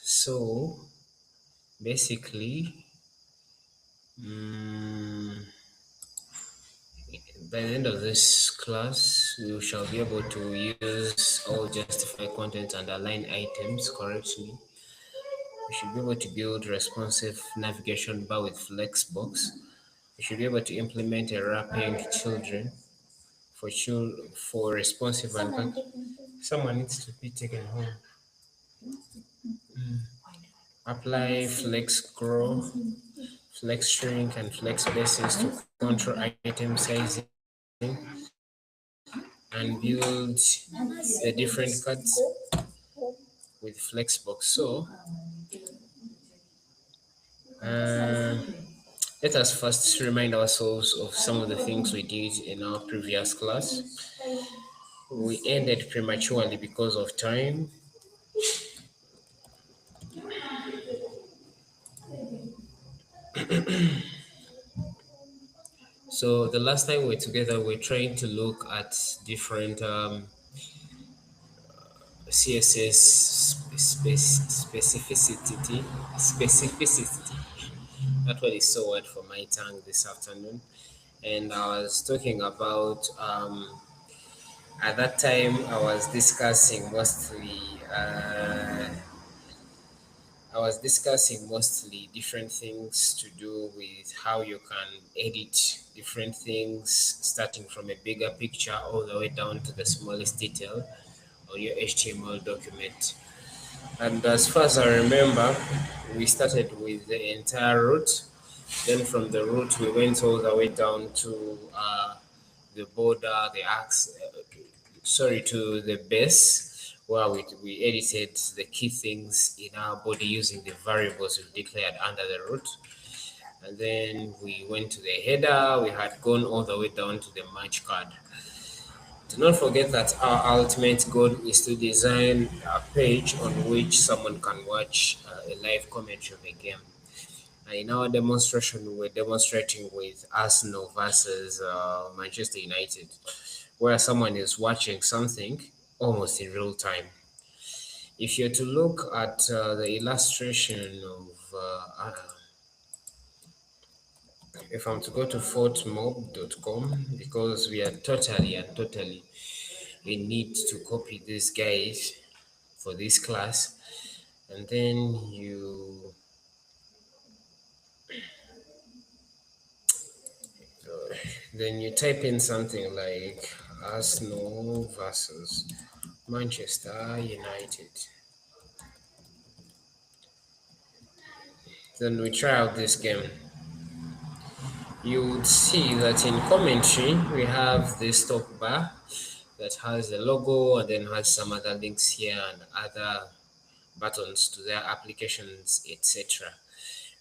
So basically, mm, by the end of this class, we shall be able to use all justify content and align items correctly. We should be able to build responsive navigation bar with Flexbox. We should be able to implement a wrapping children for responsive and someone needs to be taken home. Apply flex grow, flex shrink, and flex basis to control item sizing and build the different cards with Flexbox. So uh, let us first remind ourselves of some of the things we did in our previous class. We ended prematurely because of time. So the last time we were together, we are trying to look at different CSS specificity. That word is so word for my tongue this afternoon. And I was talking about at that time I was discussing mostly different things to do with how you can edit different things, starting from a bigger picture all the way down to the smallest detail on your HTML document. And as far as I remember, we started with the entire route. Then from the route, we went all the way down to the border, to the base, where we edited the key things in our body using the variables we declared under the route. And then we went to the header. We had gone all the way down to the match card. Do not forget that our ultimate goal is to design a page on which someone can watch a live commentary of a game. In our demonstration, we're demonstrating with Arsenal versus Manchester United, where someone is watching something almost in real time. If you're to look at the illustration of, if I'm to go to fortmob.com, because we are totally in need to copy these guys for this class, and then you type in something like Arsenal versus Manchester United. Then we try out this game. You would see that in commentary we have this top bar that has the logo and then has some other links here and other buttons to their applications, etc.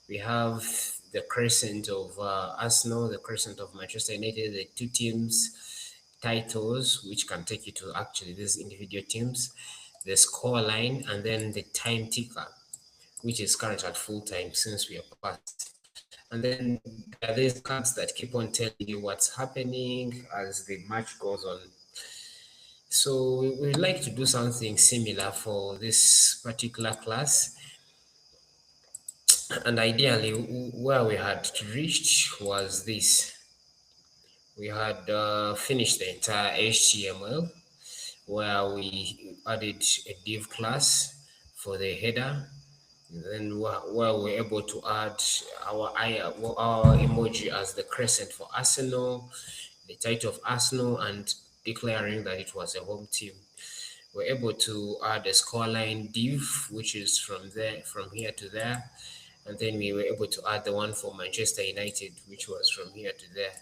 We have the crescent of Arsenal, the crescent of Manchester United, the two teams titles, which can take you to actually these individual teams, the score line, and then the time ticker, which is current at full time since we are past. And then there are these cards that keep on telling you what's happening as the match goes on. So we'd like to do something similar for this particular class. And ideally, where we had reached was this. We had finished the entire HTML where we added a div class for the header. Then where we're able to add our emoji as the crescent for Arsenal, the title of Arsenal, and declaring that it was a home team. We're able to add a scoreline div, which is from here to there, and then we were able to add the one for Manchester United, which was from here to there.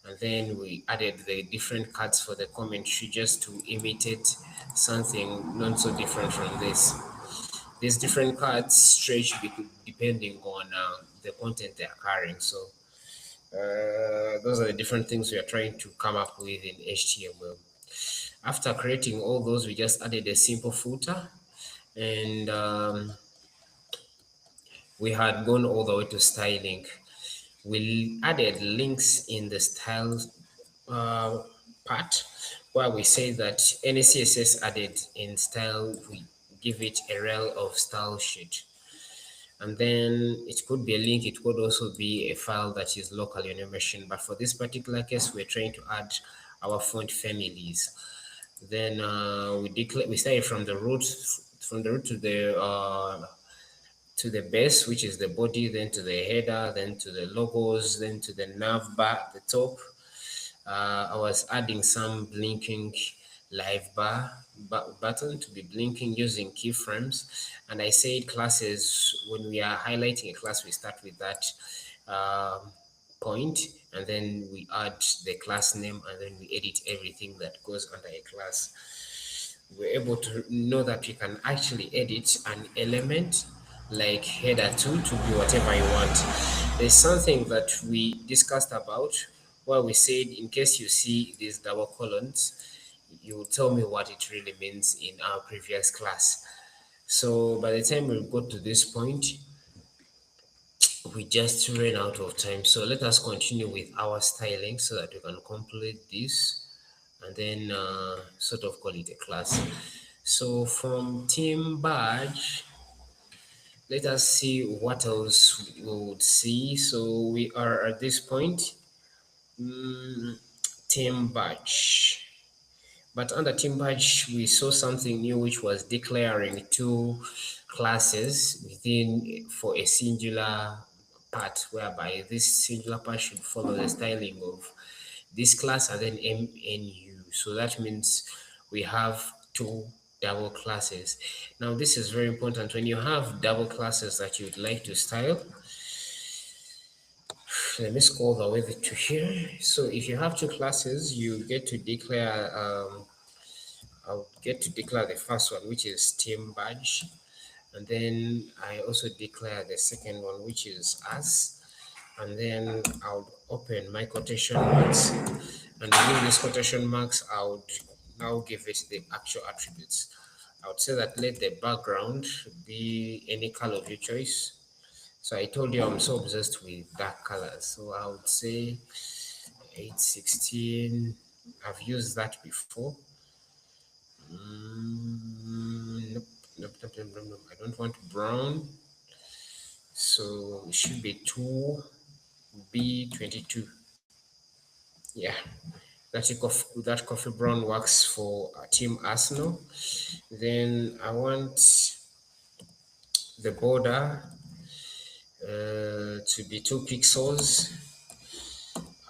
And then we added the different cards for the commentary just to imitate something not so different from this. These different cards stretch depending on the content they are carrying. So those are the different things we are trying to come up with in HTML. After creating all those, we just added a simple footer, and we had gone all the way to styling. We added links in the styles part where we say that any CSS added in style we give it a rel of style sheet. And then it could be a link, it could also be a file that is locally on your machine. But for this particular case, we're trying to add our font families. Then we started from the root to the base, which is the body, then to the header, then to the logos, then to the nav bar at the top. I was adding some blinking live bar button to be blinking using keyframes. And I said classes, when we are highlighting a class, we start with that point, and then we add the class name, and then we edit everything that goes under a class. We're able to know that we can actually edit an element like header 2 to be whatever you want. There's something that we discussed about where we said, in case you see these double colons, you will tell me what it really means in our previous class. So by the time we got to this point, we just ran out of time. So let us continue with our styling so that we can complete this and then sort of call it a class. So from team badge, let us see what else we would see. So we are at this point, team badge. But under team badge, we saw something new, which was declaring two classes within for a singular part, whereby this singular part should follow the styling of this class and then MNU. So that means we have two double classes. Now this is very important. When you have double classes that you would like to style, let me scroll the way to here. So if you have two classes, you get to declare I'll get to declare the first one, which is team badge, and then I also declare the second one, which is us, and then I'll open my quotation marks, and within these quotation marks I would now give it the actual attributes. I would say that let the background be any color of your choice. So I told you I'm so obsessed with dark colors, so I would say 816. I've used that before. Nope. I don't want brown, so it should be 2B22. Yeah, that coffee brown works for Team Arsenal. Then I want the border to be 2 pixels.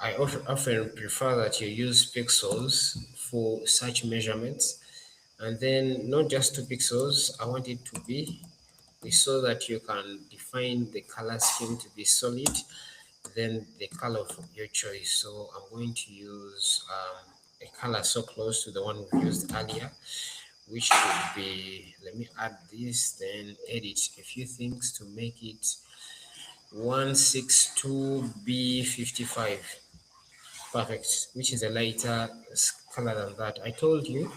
I often prefer that you use pixels for such measurements. And then not just 2 pixels, I want it to be, so that you can define the color scheme to be solid, then the color of your choice. So I'm going to use a color so close to the one we used earlier, which would be, let me add this, then edit a few things to make it 162B55. Perfect, which is a lighter color than that. I told you,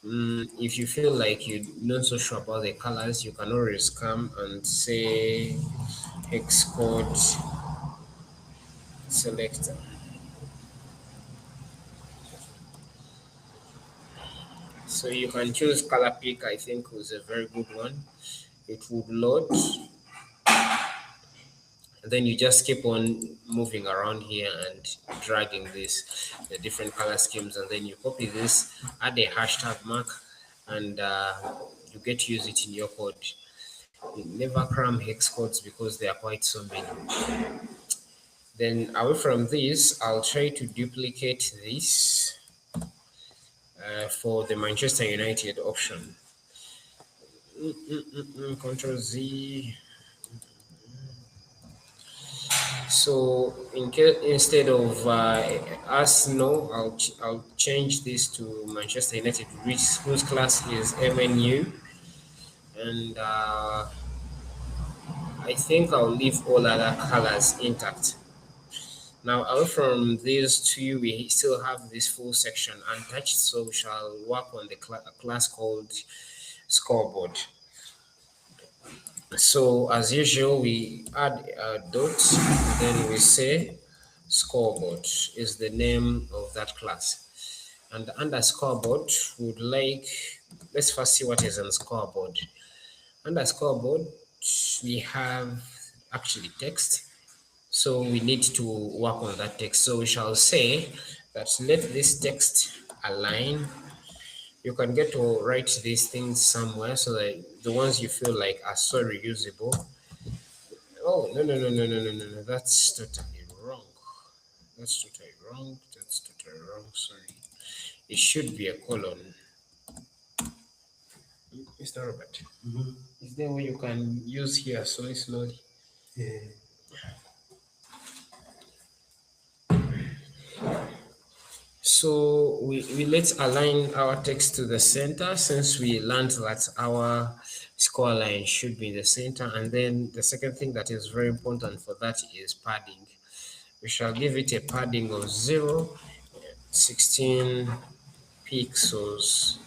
if you feel like you're not so sure about the colors, you can always come and say hex code selector. So you can choose color pick. I think was a very good one. It would load, and then you just keep on moving around here and dragging the different color schemes, and then you copy this, add a hashtag mark, and you get to use it in your code. You never cram hex codes because there are quite so many. Then away from this, I'll try to duplicate this for the Manchester United option. Control Z. So instead of Arsenal, I'll change this to Manchester United, whose class is MNU, and I think I'll leave all other colors intact. Now, away from these two, we still have this full section untouched, so we shall work on the class called scoreboard. So as usual, we add a dot, then we say scoreboard is the name of that class. And under scoreboard, we would like let's first see what is on scoreboard. Under scoreboard, we have actually text. So we need to work on that text. So we shall say that let this text align. You can get to write these things somewhere so that the ones you feel like are so reusable. Oh, no, no, no, no, no, no, no, no. That's totally wrong. That's totally wrong. That's totally wrong. Sorry. It should be a colon. Mr. Robert, is there a way you can use here slowly? So we let's align our text to the center since we learned that our score line should be in the center. And then the second thing that is very important for that is padding. We shall give it a padding of 16 pixels.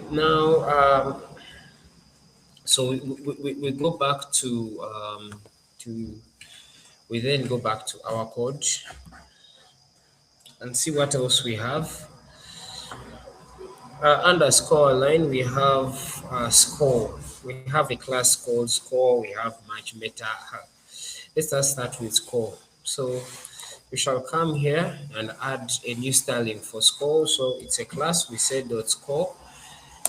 Now, so we go back to we then go back to our code and see what else we have. Underscore line, we have score. We have a class called score. We have match meta. Let's just start with score. So we shall come here and add a new styling for score. So it's a class. We say dot score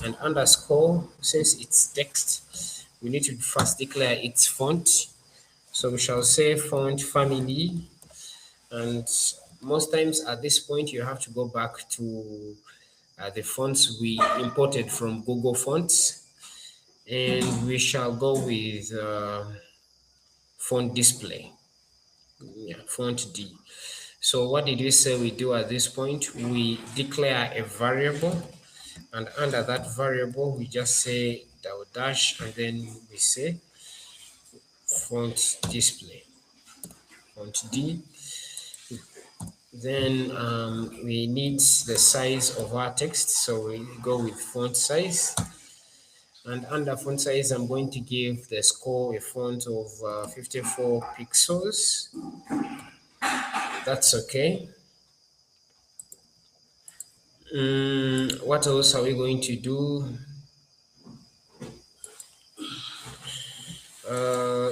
and underscore. Since it's text, we need to first declare its font. So we shall say font family, and most times at this point you have to go back to the fonts we imported from Google Fonts, and we shall go with font display, font D. So what did we say we do at this point? We declare a variable, and under that variable we just say double dash, and then we say font display, font D. Then we need the size of our text, so we go with font size. And under font size, I'm going to give the score a font of 54 pixels. That's okay. What else are we going to do?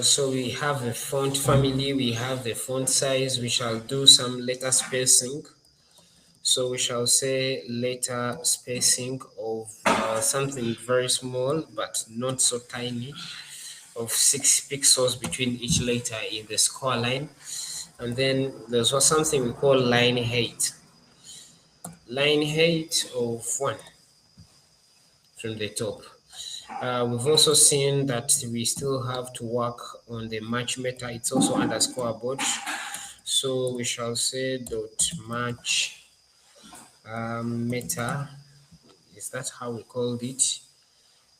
So we have the font family, we have the font size. We shall do some letter spacing. So we shall say letter spacing of something very small but not so tiny, of 6 pixels between each letter in the score line. And then there's something we call line height. Line height of 1 from the top. We've also seen that we still have to work on the match meta. It's also under scoreboard. So we shall say dot match meta. Is that how we called it?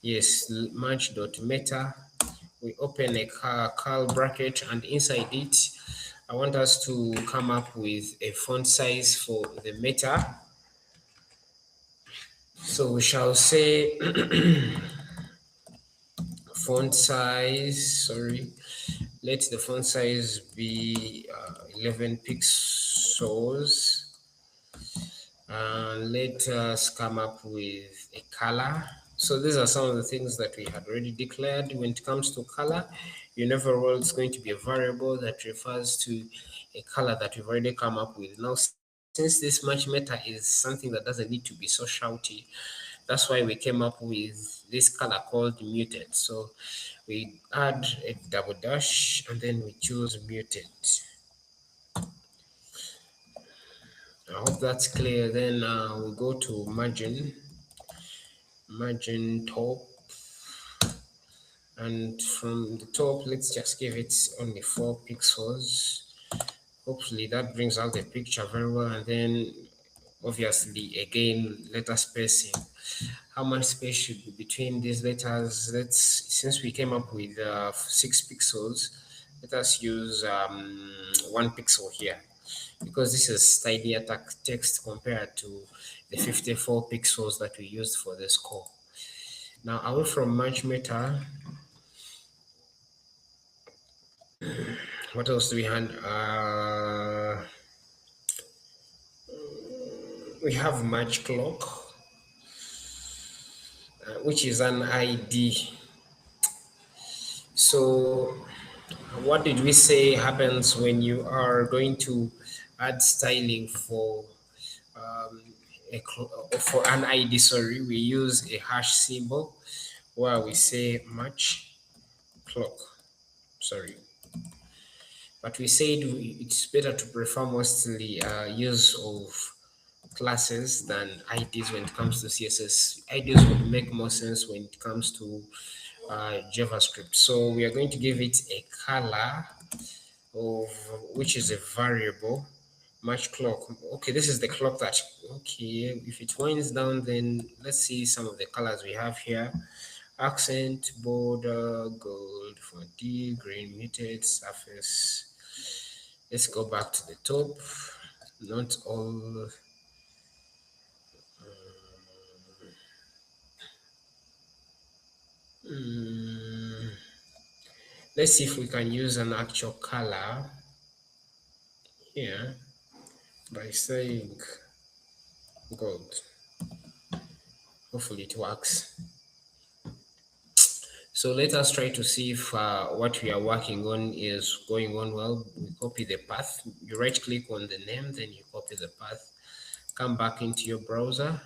Yes, match dot meta. We open a curl bracket, and inside it, I want us to come up with a font size for the meta. So we shall say font size, sorry, let the font size be 11 pixels. And let us come up with a color. So these are some of the things that we had already declared. When it comes to color, universal is going to be a variable that refers to a color that we've already come up with. Now, since this match meta is something that doesn't need to be so shouty, that's why we came up with this color called muted. So we add a double dash and then we choose muted. I hope that's clear. Then we go to margin top, and from the top let's just give it only 4 pixels. Hopefully that brings out the picture very well. And then obviously again letter spacing, how much space should be between these letters? Since we came up with 6 pixels, let us use 1 pixel here, because this is tinier text compared to the 54 pixels that we used for the score. Now, away from match meta, what else do we have? We have match clock. which is an ID. So what did we say happens when you are going to add styling for um, for an ID? Sorry, we use a hash symbol where we say match clock. Sorry, but we said it's better to prefer mostly use of classes than IDs when it comes to CSS. IDs would make more sense when it comes to JavaScript. So we are going to give it a color of which is a variable match clock. Okay, this is the clock that, okay, if it winds down, then let's see some of the colors we have here. Accent, border, gold, 4D, green, muted, surface. Let's go back to the top. Not all. Let's see if we can use an actual color here by saying gold. Hopefully it works. So let us try to see if what we are working on is going on well. We copy the path. You right click on the name, then you copy the path. Come back into your browser.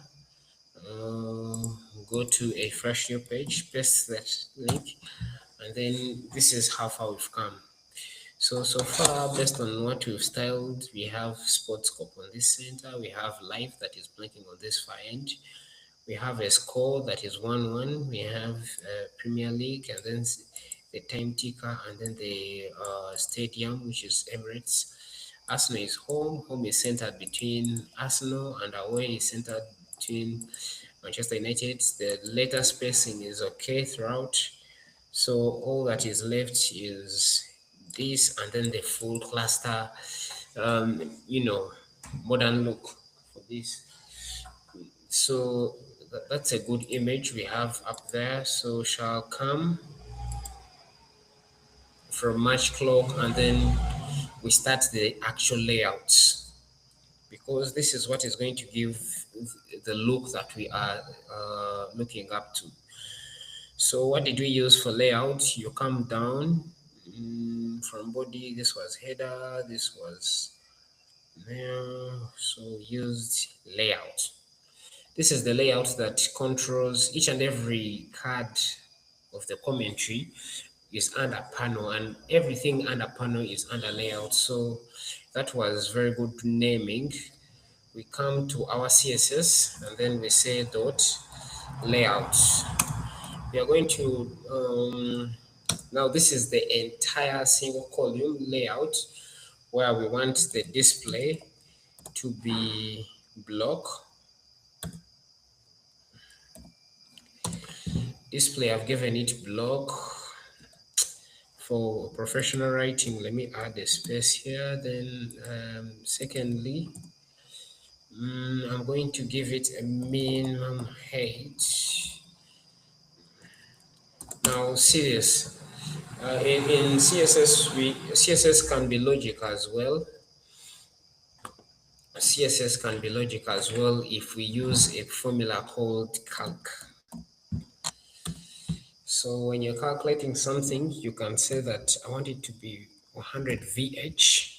Go to a fresh new page, paste that link, and then this is how far we've come. So far, based on what we've styled, we have sports scope on this center, we have live that is blinking on this far end, we have a score that is 1-1, we have Premier League, and then the time ticker, and then the stadium, which is Emirates. Arsenal is home. Home is centered between Arsenal, and away is centered between Manchester United. The letter spacing is okay throughout. So all that is left is this, and then the full cluster, modern look for this. So that's a good image we have up there. So shall come from match clock, and then we start the actual layouts, because this is what is going to give the look that we are looking up to. So what did we use for layout? You come down from body, this was header, this was there, so used layout. This is the layout that controls each and every card of the commentary is under panel, and everything under panel is under layout. So that was very good naming. We come to our CSS, and then we say dot layout. We are going to now this is the entire single column layout where we want the display to be block. Display, I've given it block. For professional writing, let me add a space here. Then secondly, I'm going to give it a minimum height. Now CSS, in CSS can be logic as well. CSS can be logic as well if we use a formula called calc. So when you're calculating something, you can say that I want it to be 100 VH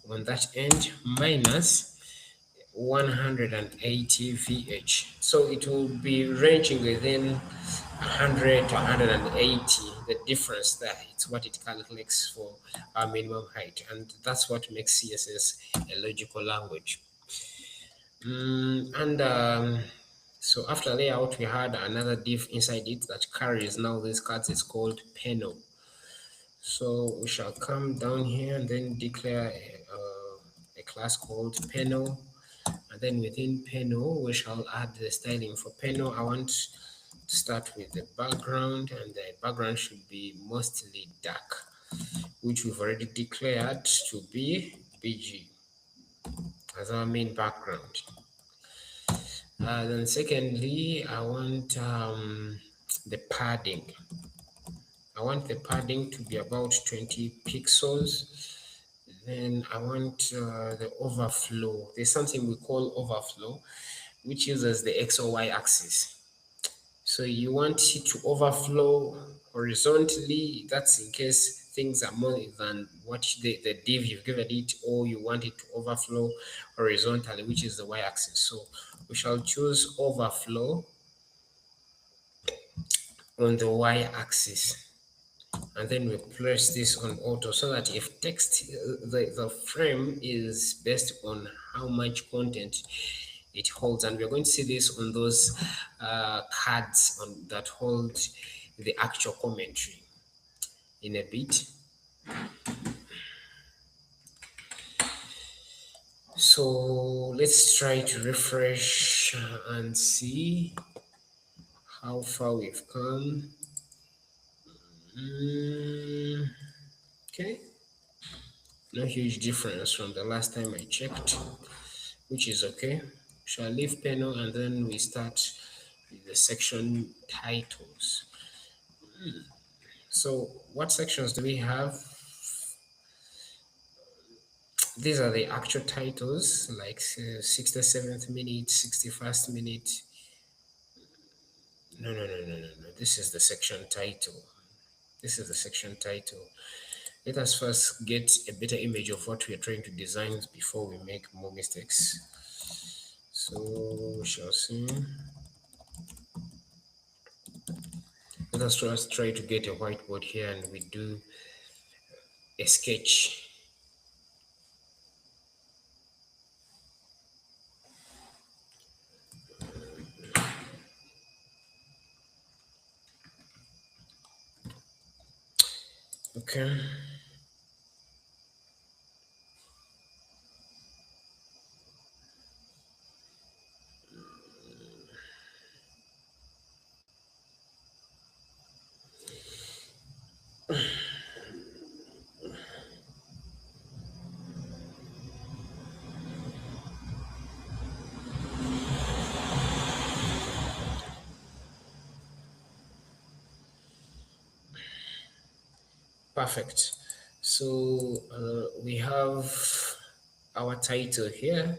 on that end minus 180 VH. So it will be ranging within 100 to 180. The difference there, it's what it calculates for our minimum height, and that's what makes CSS a logical language. So after layout, we had another div inside it that carries now these cards. It's called panel. So we shall come down here and then declare a class called panel, and then within panel we shall add the styling for panel. I want to start with the background, and the background should be mostly dark, which we've already declared to be BG as our main background. Then secondly, I want the padding. I want the padding to be about 20 pixels. Then I want the overflow. There's something we call overflow, which uses the X or Y axis. So you want it to overflow horizontally. That's in case things are more than what the div you've given it, or you want it to overflow horizontally, which is the y-axis. So we shall choose overflow on the y-axis, and then we place this on auto so that if text, the frame is based on how much content it holds, and we're going to see this on those cards that hold the actual commentary in a bit. So let's try to refresh and see how far we've come. Okay, no huge difference from the last time I checked, which is okay. Shall leave panel and then we start with the section titles. So what sections do we have? These are the actual titles, like 67th minute, 61st minute. No. This is the section title. This is the section title. Let us first get a better image of what we are trying to design before we make more mistakes. So we shall see. Let us first try to get a whiteboard here and we do a sketch. Okay. Perfect. So we have our title here.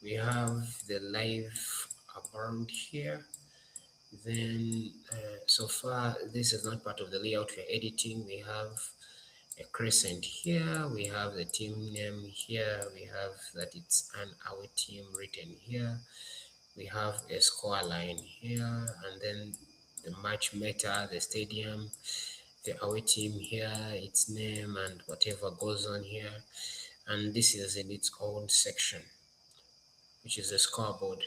We have the live abound here. Then so far this is not part of the layout we're editing. We have a crescent here, we have the team name here, we have that it's an our team written here, we have a score line here, and then the match meta, the stadium, the away team here, its name and whatever goes on here. And this is in its own section, which is the scoreboard.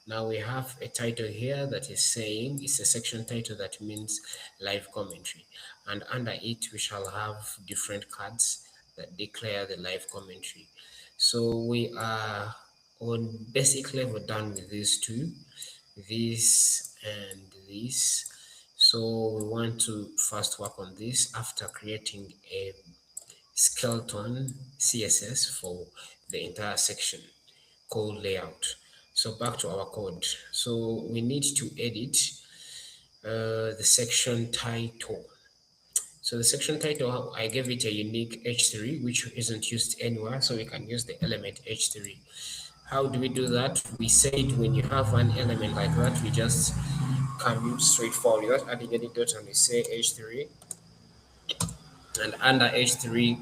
Now we have a title here that is saying, it's a section title that means live commentary. And under it, we shall have different cards that declare the live commentary. So we are on basic level done with these two, this and this. So we want to first work on this after creating a skeleton CSS for the entire section called layout. So back to our code. So we need to edit the section title. So the section title, I gave it a unique h3, which isn't used anywhere, so we can use the element h3. How do we do that? We said when you have an element like that, we just come straightforward without adding any dot, and we say h3. And under h3,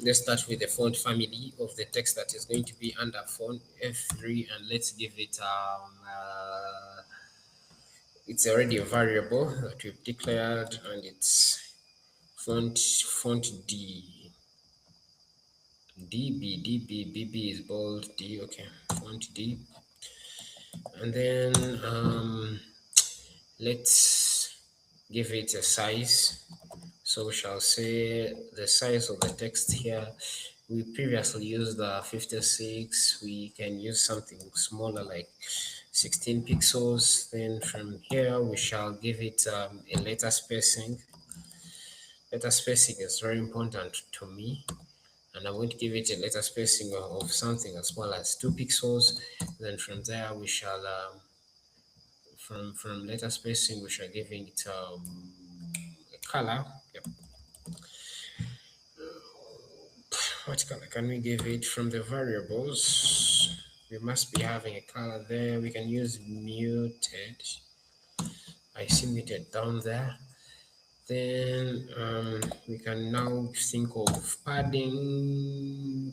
let's start with the font family of the text that is going to be under font F3, and let's give it it's already a variable that we've declared, and it's font BB is bold, D, okay, font D. And then let's give it a size. So we shall say the size of the text here. We previously used 56. We can use something smaller like 16 pixels. Then from here, we shall give it a letter spacing. Letter spacing is very important to me, and I'm going to give it a letter spacing of something as small as 2 pixels. Then from there, we shall from letter spacing, we shall give it a color. Yep. What color can we give it from the variables? We must be having a color there. We can use muted. I see muted down there. Then we can now think of padding.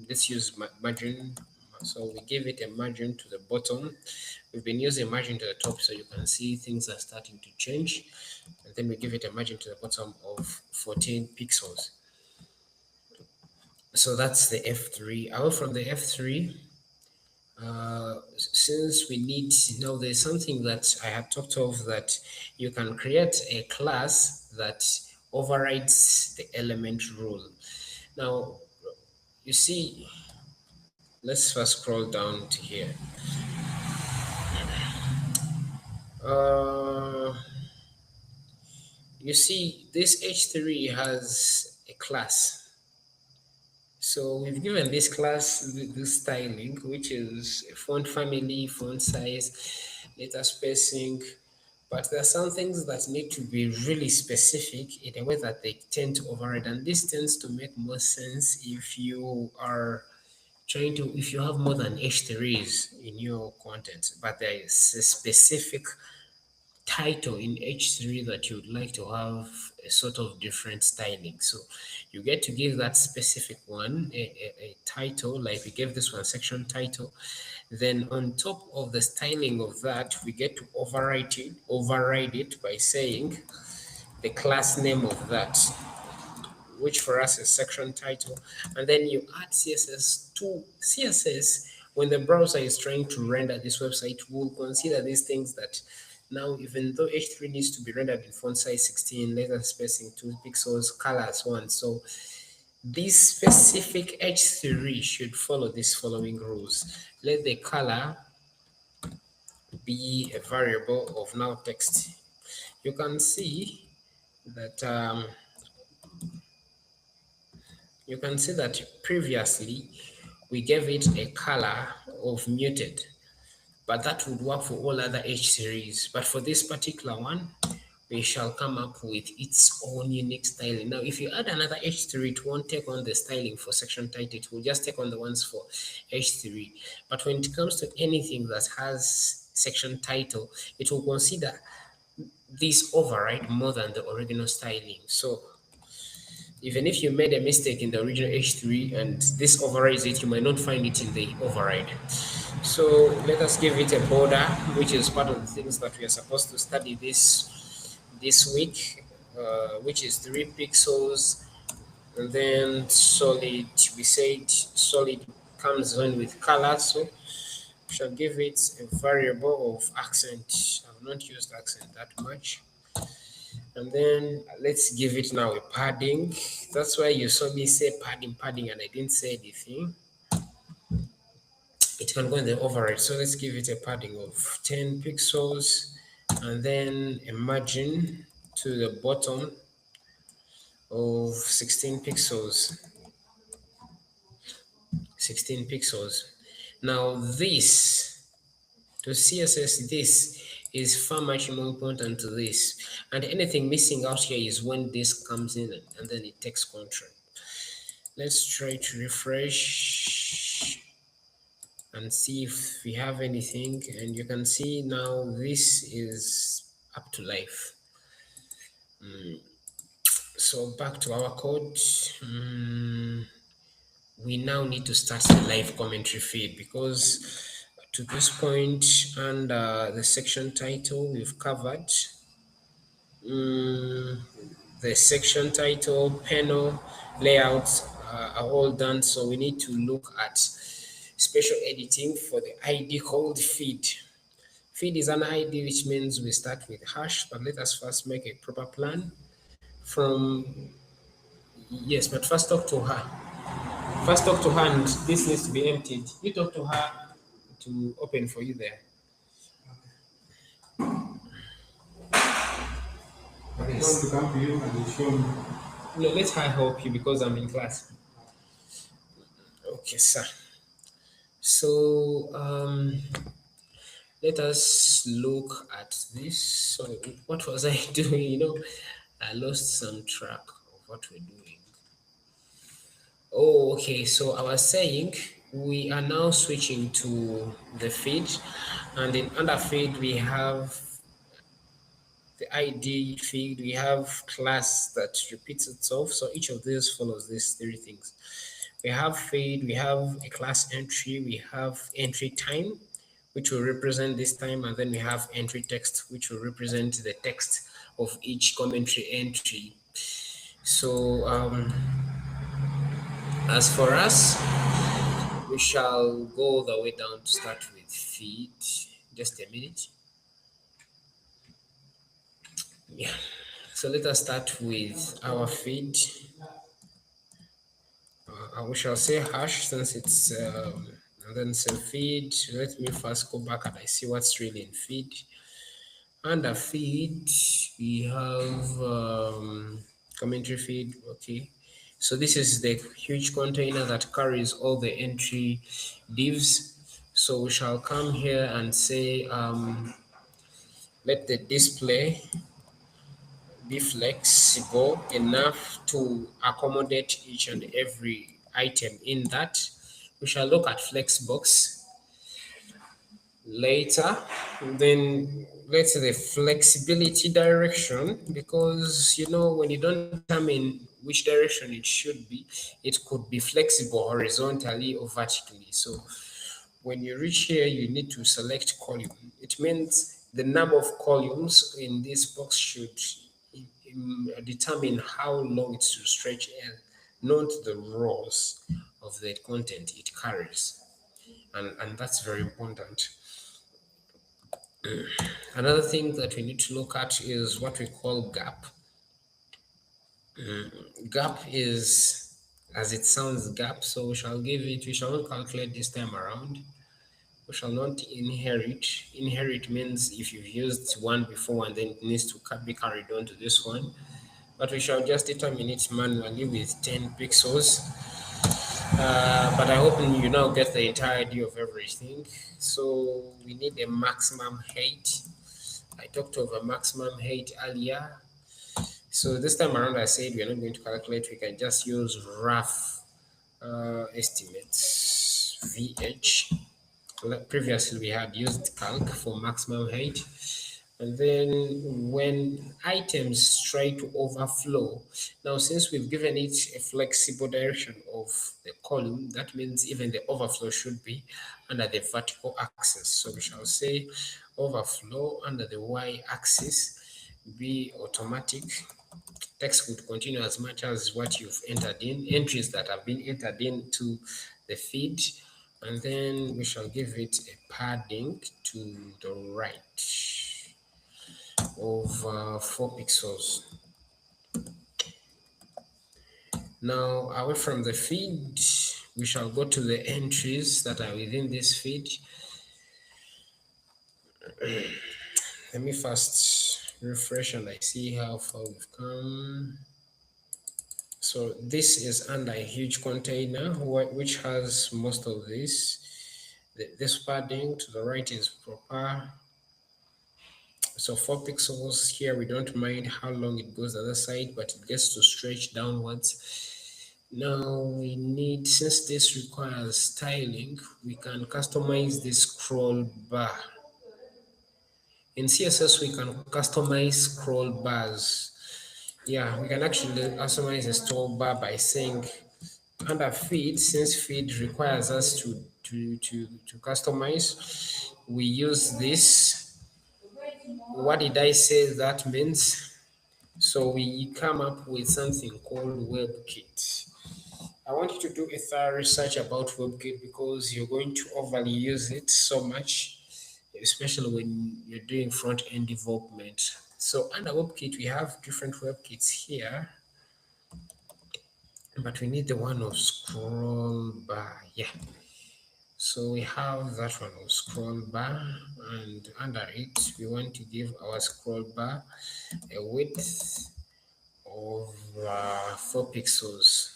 Let's use margin. So we give it a margin to the bottom. We've been using margin to the top, so you can see things are starting to change. And then we give it a margin to the bottom of 14 pixels. So that's the F3. Away from the F3, since we need, now there's something that I had talked of, that you can create a class that overrides the element rule. Now, you see, let's first scroll down to here. You see, this H3 has a class. So we've given this class this styling, which is font family, font size, letter spacing, but there are some things that need to be really specific in a way that they tend to override, and this tends to make more sense if you are trying to, if you have more than H3s in your content, but there is a specific title in H3 that you would like to have a sort of different styling. So you get to give that specific one a title, like we gave this one section title. Then on top of the styling of that, we get to override it by saying the class name of that, which for us is section title. And then you add CSS to CSS. When the browser is trying to render this website, we'll consider these things that now, even though H3 needs to be rendered in font size 16, letter spacing 2 pixels, colors 1. So this specific H3 should follow these following rules. Let the color be a variable of null text. You can see that previously we gave it a color of muted, but that would work for all other H3s. But for this particular one, we shall come up with its own unique styling. Now, if you add another H3, it won't take on the styling for section title. It will just take on the ones for H3. But when it comes to anything that has section title, it will consider this override more than the original styling. So even if you made a mistake in the original H3 and this overrides it, you might not find it in the override. So let us give it a border, which is part of the things that we are supposed to study this week, which is 3 pixels. And then solid, we said solid comes on with color, so we shall give it a variable of accent. I've not used accent that much. And then let's give it now a padding. That's why you saw me say padding, and I didn't say anything. It can go in the override. So let's give it a padding of 10 pixels and then a margin to the bottom of 16 pixels. 16 pixels. Now this, to CSS, this is far much more important to this. And anything missing out here is when this comes in and then it takes control. Let's try to refresh and see if we have anything. And you can see now this is up to life. So back to our code. We now need to start the live commentary feed, because to this point under the section title we've covered the section title, panel, layouts are all done. So we need to look at special editing for the ID called feed. Feed is an ID, which means we start with hash, but let us first make a proper plan from, yes, but first talk to her. First talk to her, and this needs to be emptied. You talk to her to open for you there. I want to come to you and show me. No, let her help you because I'm in class. Okay, sir. So let us look at this. So what was I doing? I lost some track of what we're doing. Oh, okay. So I was saying we are now switching to the feed, and in under feed we have the ID feed, we have class that repeats itself. So each of these follows these three things. We have feed, we have a class entry, we have entry time, which will represent this time, and then we have entry text, which will represent the text of each commentary entry. So as for us, we shall go all the way down to start with feed. Just a minute. Yeah. So let us start with our feed. We shall say hash since it's and then say feed. Let me first go back and I see what's really in feed. Under feed, we have commentary feed. Okay. So this is the huge container that carries all the entry divs. So we shall come here and say let the display be flexible enough to accommodate each and every item in that. We shall look at Flexbox later. Then let's say the flexibility direction, because when you don't determine which direction it should be, it could be flexible horizontally or vertically. So when you reach here, you need to select column. It means the number of columns in this box should determine how long it should stretch and not the rows of the content it carries. And that's very important. Another thing that we need to look at is what we call gap. Gap is, as it sounds, gap, so we shall not calculate this time around. We shall not inherit. Inherit means if you've used one before and then it needs to be carried on to this one. But we shall just determine it manually with 10 pixels. But I hope you now get the entire idea of everything. So we need a maximum height. I talked of a maximum height earlier. So this time around, I said we're not going to calculate. We can just use rough estimates. VH. Previously, we had used calc for maximum height. And then when items try to overflow, now since we've given it a flexible direction of the column, that means even the overflow should be under the vertical axis. So we shall say overflow under the y-axis be automatic. Text would continue as much as what you've entered in, entries that have been entered into the feed, and then we shall give it a padding to the right of 4 pixels. Now, away from the feed, we shall go to the entries that are within this feed. Let me first refresh and I see how far we've come. So this is under a huge container which has most of this. This padding to the right is proper. So 4 pixels here, we don't mind how long it goes the other side, but it gets to stretch downwards. Now we need, since this requires styling, we can customize this scroll bar. In CSS, we can customize scroll bars. Yeah, we can actually customize a scroll bar by saying under feed, since feed requires us to customize, we use this. What did I say that means? So we come up with something called WebKit. I want you to do a thorough research about WebKit because you're going to overly use it so much, especially when you're doing front-end development. So under WebKit, we have different WebKits here, but we need the one of scroll bar. Yeah. So we have that one of scroll bar, and under it, we want to give our scroll bar a width of 4 pixels.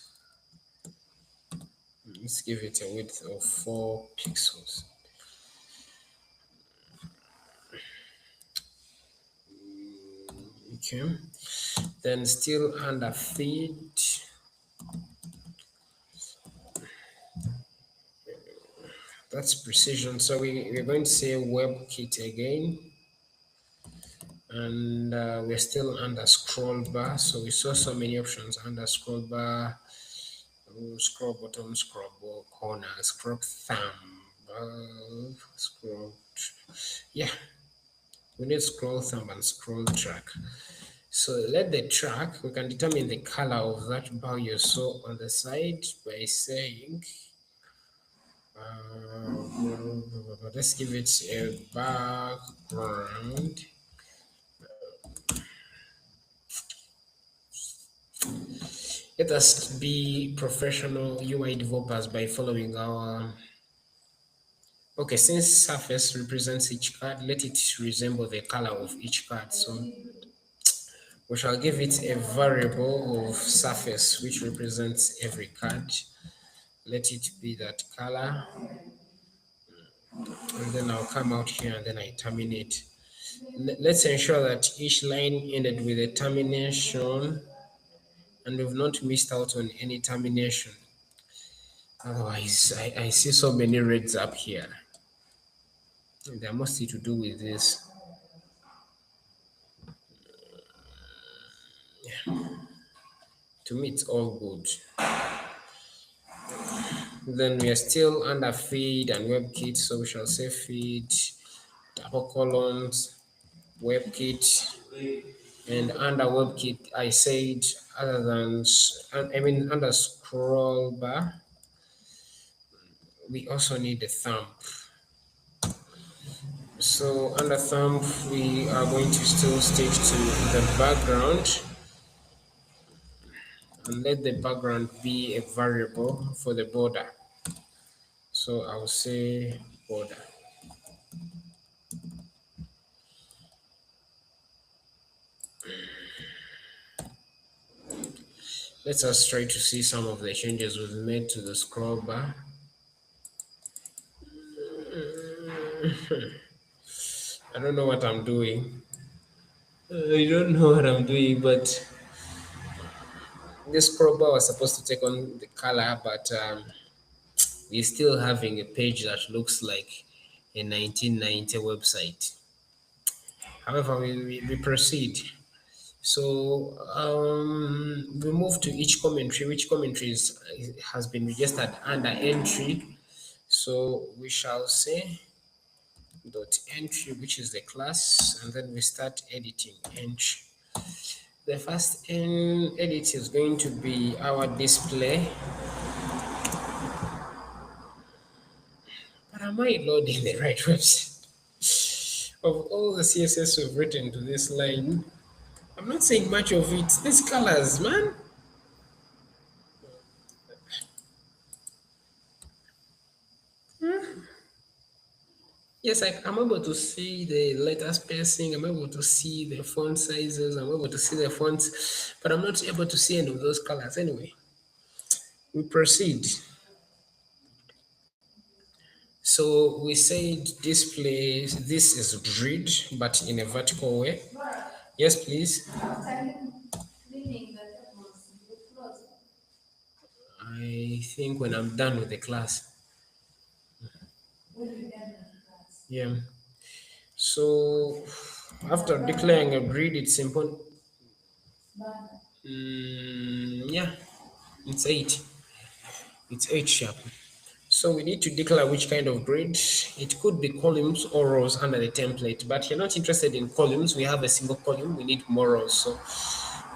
Let's give it a width of 4 pixels. Okay. Then still under feed, That's precision. So we're going to say WebKit again, and we're still under scroll bar. So we saw so many options under scroll bar. Scroll bottom, scroll corner, scroll thumb, scroll. Yeah, we need scroll thumb and scroll track. So let the track, we can determine the color of that bar you saw on the side by saying, let's give it a background. Let us be professional UI developers by following our. Okay, since surface represents each card, let it resemble the color of each card. So we shall give it a variable of surface which represents every card. Let it be that color. And then I'll come out here and then I terminate. Let's ensure that each line ended with a termination and we've not missed out on any termination. Otherwise, I see so many reds up here. They're mostly to do with this. To me, it's all good. Then we are still under feed and WebKit, so we shall say feed, double columns, WebKit, and under WebKit, I said other than, under scroll bar, we also need a thumb. So under thumb, we are going to still stick to the background and let the background be a variable for the border. So I'll say border. Let us try to see some of the changes we've made to the scroll bar. I don't know what I'm doing. I don't know what I'm doing, but this scroll bar was supposed to take on the color, but we're still having a page that looks like a 1990 website. However, we proceed. So we move to each commentary. Which commentary has been registered under entry. So we shall say dot entry, which is the class, and then we start editing entry. The first edit is going to be our display. But am I loading the right website? Of all the CSS we've written to this line, I'm not seeing much of it. These colors, man. Yes, I'm able to see the letter spacing, I'm able to see the font sizes, I'm able to see the fonts, but I'm not able to see any of those colors. Anyway, we proceed. So we said display, this is grid, but in a vertical way. Yes, please. I think when I'm done with the class. Yeah. So after declaring a grid, it's important. Yeah, it's 8. It's 8 sharp. So we need to declare which kind of grid. It could be columns or rows under the template, but you're not interested in columns. We have a single column. We need more rows. So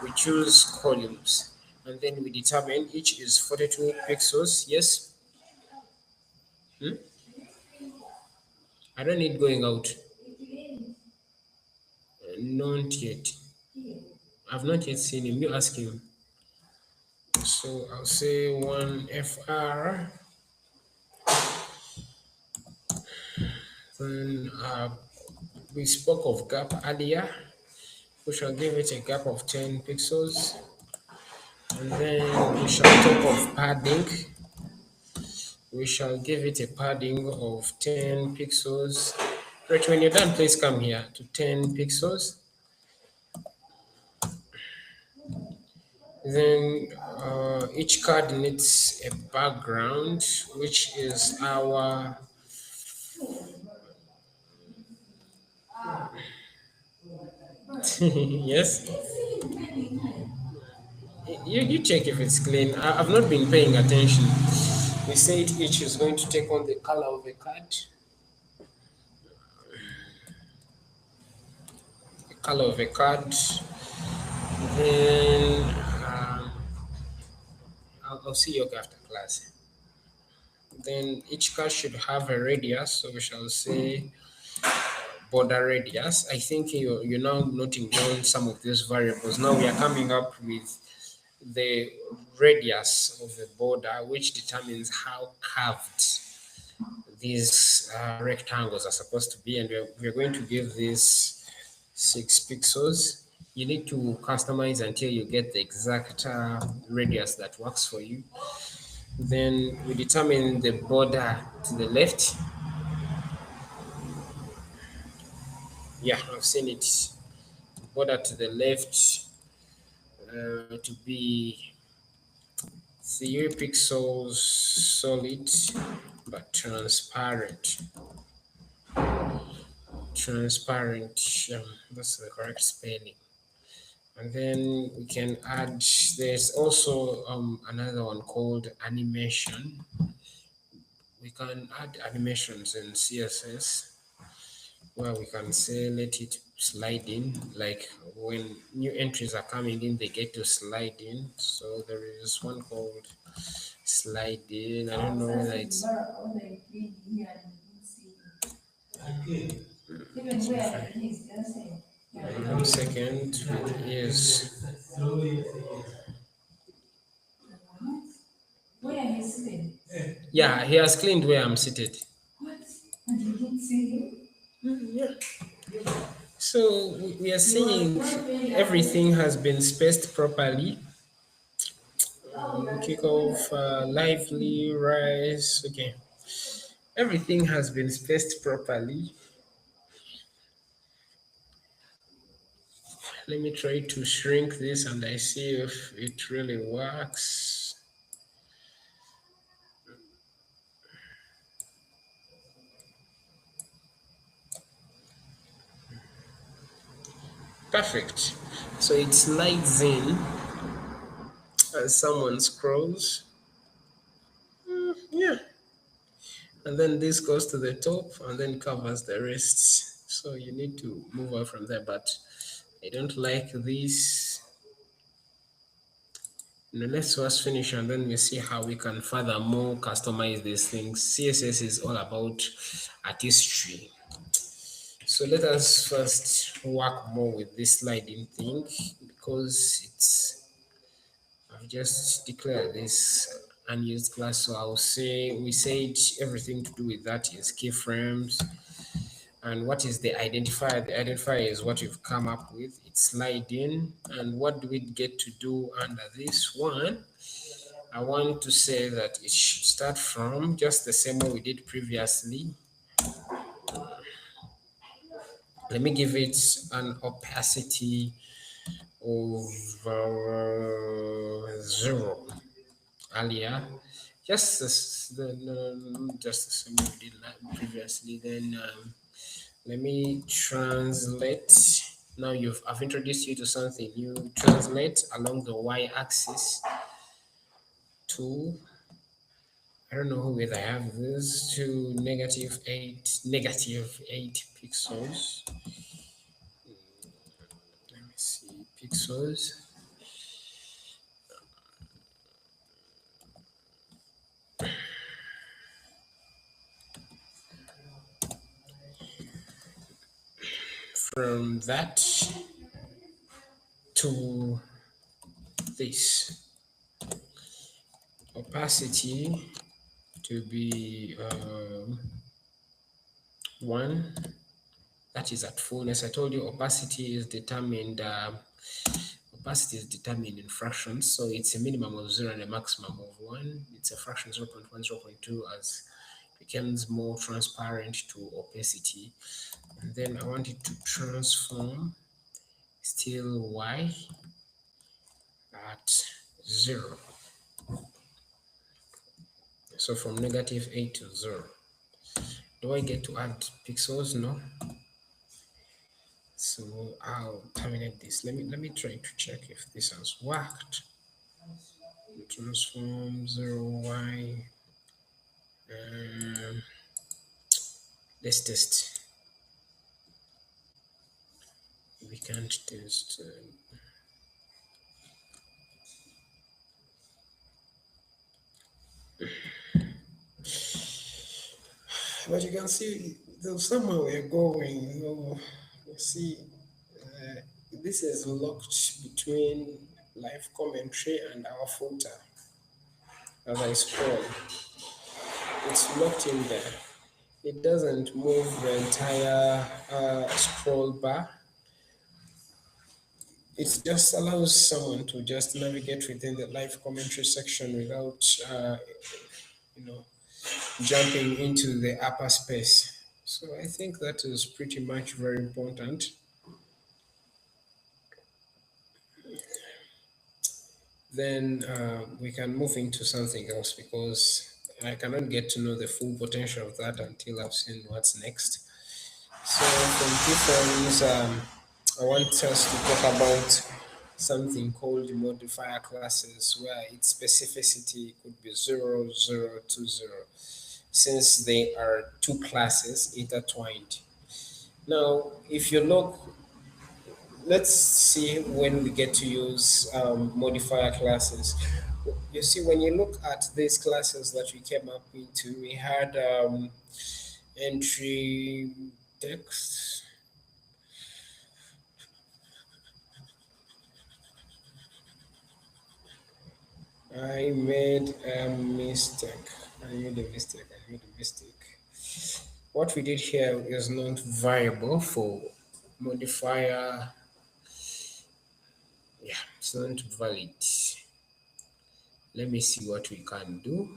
we choose columns. And then we determine each is 42 pixels. Yes. I don't need going out. Not yet. I've not yet seen him. You ask him. So I'll say 1FR. Then we spoke of gap earlier. We shall give it a gap of 10 pixels. And then we shall talk of padding. We shall give it a padding of 10 pixels. Right, when you're done, please come here to 10 pixels. Then each card needs a background, which is our Yes, you check if it's clean. I've not been paying attention. We said each is going to take on the color of a card. The color of a card. Then I'll see you after class. Then each card should have a radius. So we shall say border radius. I think you're now noting down some of these variables. Now we are coming up with the radius of the border, which determines how curved these rectangles are supposed to be. And we're going to give this 6 pixels. You need to customize until you get the exact radius that works for you. Then we determine the border to the left. Yeah, I've seen it. Border to the left to be 3 pixels solid but transparent. Transparent, that's the correct spelling. And then we can add, there's also another one called animation. We can add animations in CSS where we can say let it slide in, like when new entries are coming in, they get to slide in. So there is one called slide in. I don't know whether it's one second. It is. Yeah, he has cleaned where I'm seated. Yeah. So we are seeing everything has been spaced properly. Kick off, lively, rise. Okay. Everything has been spaced properly. Let me try to shrink this and I see if it really works. Perfect. So it slides in as someone scrolls. Yeah. And then this goes to the top and then covers the rest. So you need to move on from there, but I don't like this. Now let's first finish and then we see how we can furthermore customize these things. CSS is all about artistry. So let us first work more with this sliding thing because I've just declared this unused class. So I'll say we said everything to do with that is keyframes. And what is the identifier? The identifier is what you've come up with. It's sliding. And what do we get to do under this one? I want to say that it should start from just the same way we did previously. Let me give it an opacity of 0 earlier. Just just the same way we did previously. Then let me translate. Now I've introduced you to something new. Translate along the y-axis to, I don't know whether I have this, to -8 pixels. Let me see, pixels. From that to this. Opacity to be 1. That is at fullness. I told you opacity is determined in fractions, so it's a minimum of 0 and a maximum of 1. It's a fraction 0.1, 0.2 as it becomes more transparent to opacity. And then I want it to transform still y at 0. So from -8 to 0. Do I get to add pixels? No. So I'll terminate this. Let me try to check if this has worked. Transform 0y. Um, let's test. We can't test. But you can see there's somewhere we're going. You see, uh, this is locked between live commentary and our footer. As I scroll, it's locked in there. It doesn't move the entire scroll bar. It just allows someone to just navigate within the live commentary section without, you know, jumping into the upper space. So I think that is pretty much very important. Then we can move into something else because I cannot get to know the full potential of that until I've seen what's next. So from difference, I want us to talk about something called modifier classes where its specificity could be 0020 since they are two classes intertwined. Now, if you look, let's see when we get to use modifier classes. You see, when you look at these classes that we came up into, we had entry text. I made a mistake. I made a mistake. I made a mistake. What we did here is not variable for modifier. Yeah, it's not valid. Let me see what we can do.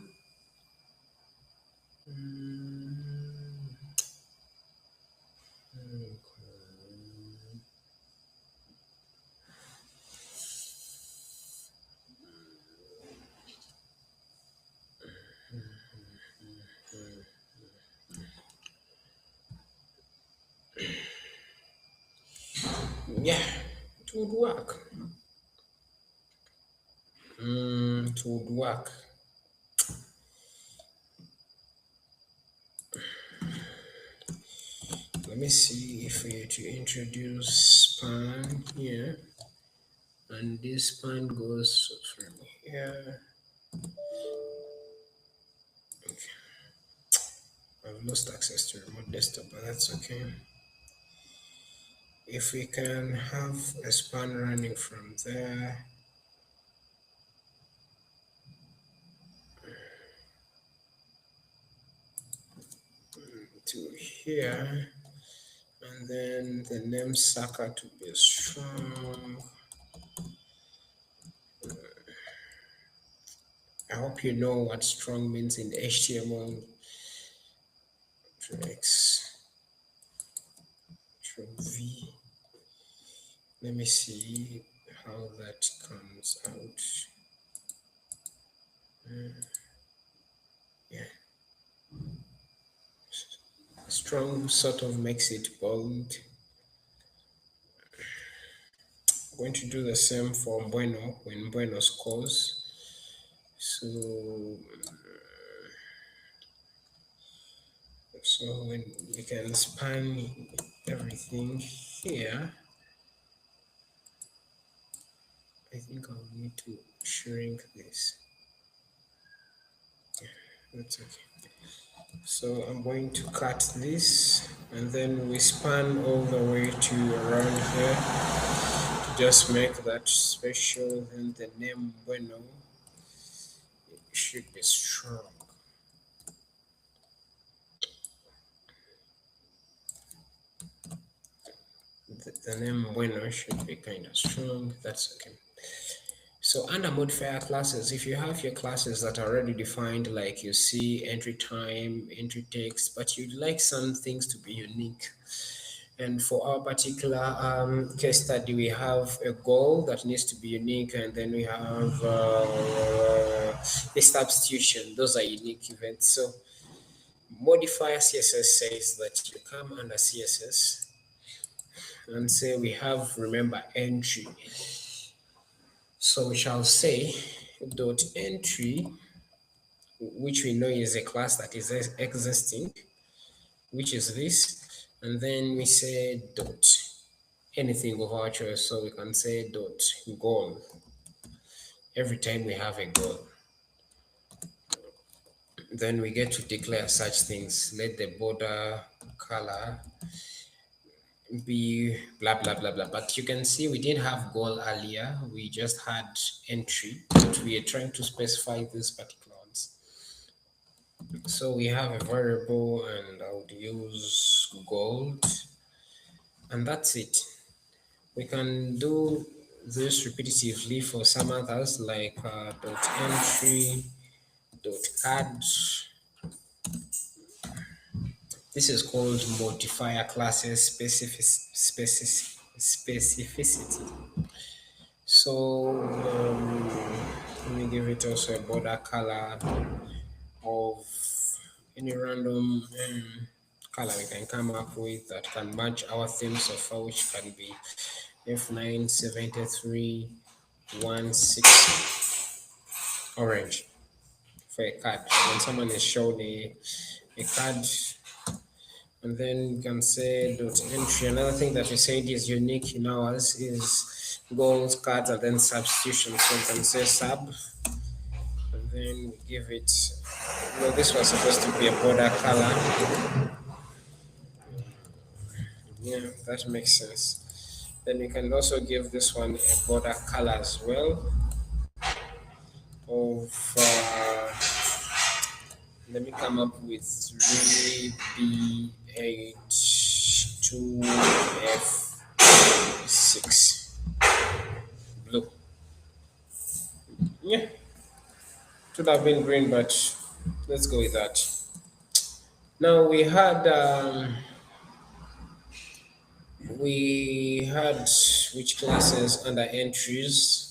Yeah, it would work. It would work. Let me see if we to introduce span here, and this span goes from here. Okay. I've lost access to remote desktop, but that's okay. If we can have a span running from there to here, and then the name Saka to be strong. I hope you know what strong means in HTML. X V. Let me see how that comes out. Yeah. Strong sort of makes it bold. I'm going to do the same for Bueno when Bueno scores. So when we can span everything here, I think I'll need to shrink this. Yeah, that's okay. So I'm going to cut this, and then we span all the way to around here to just make that special, and the name Bueno should be strong. The name Bueno should be kind of strong. That's okay. So under modifier classes, if you have your classes that are already defined, like you see entry time, entry text, but you'd like some things to be unique. And for our particular case study, we have a goal that needs to be unique, and then we have a substitution. Those are unique events. So modifier CSS says that you come under CSS, and say we have, remember, entry. So we shall say dot entry, which we know is a class that is existing, which is this, and then we say dot anything of our choice. So we can say dot goal every time we have a goal. Then we get to declare such things. Let the border color be blah blah blah blah. But you can see we didn't have goal earlier. We just had entry, but we are trying to specify these particular ones. So we have a variable, and I would use gold, and that's it. We can do this repetitively for some others, like dot entry, dot card. This is called modifier classes specificity. So let me give it also a border color of any random color we can come up with that can match our theme so far, which can be F97316 orange for a card. When someone is shown a card, and then you can say dot entry. Another thing that we said is unique in ours is goals, cards, and then substitution. So you can say sub, and then we give it. No, this was supposed to be a border color. Yeah, that makes sense. Then we can also give this one a border color as well of let me come up with 3B82F6 blue. Yeah, should have been green, but let's go with that. Now we had which classes under entries?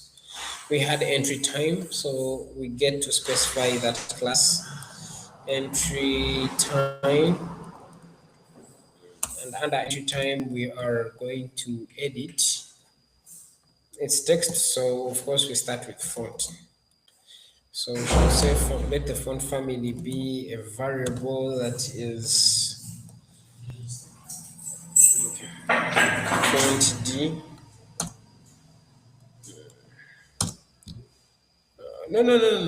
We had entry time, so we get to specify that class entry time, and under entry time we are going to edit its text. So of course we start with font. So we should say let the font family be a variable that is font D. No.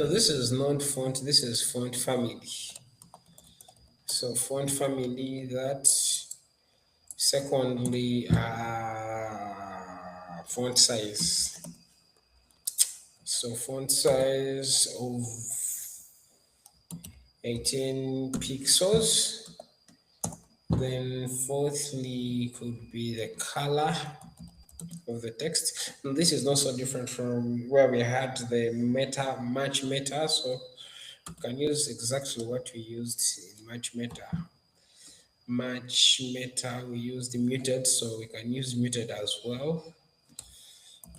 This is not font. This is font family. So font family that. Secondly, font size. So font size of 18 pixels. Then fourthly could be the color of the text. And this is not so different from where we had the match meta. So you can use exactly what we used in match meta. Match meta, we used muted, so we can use muted as well.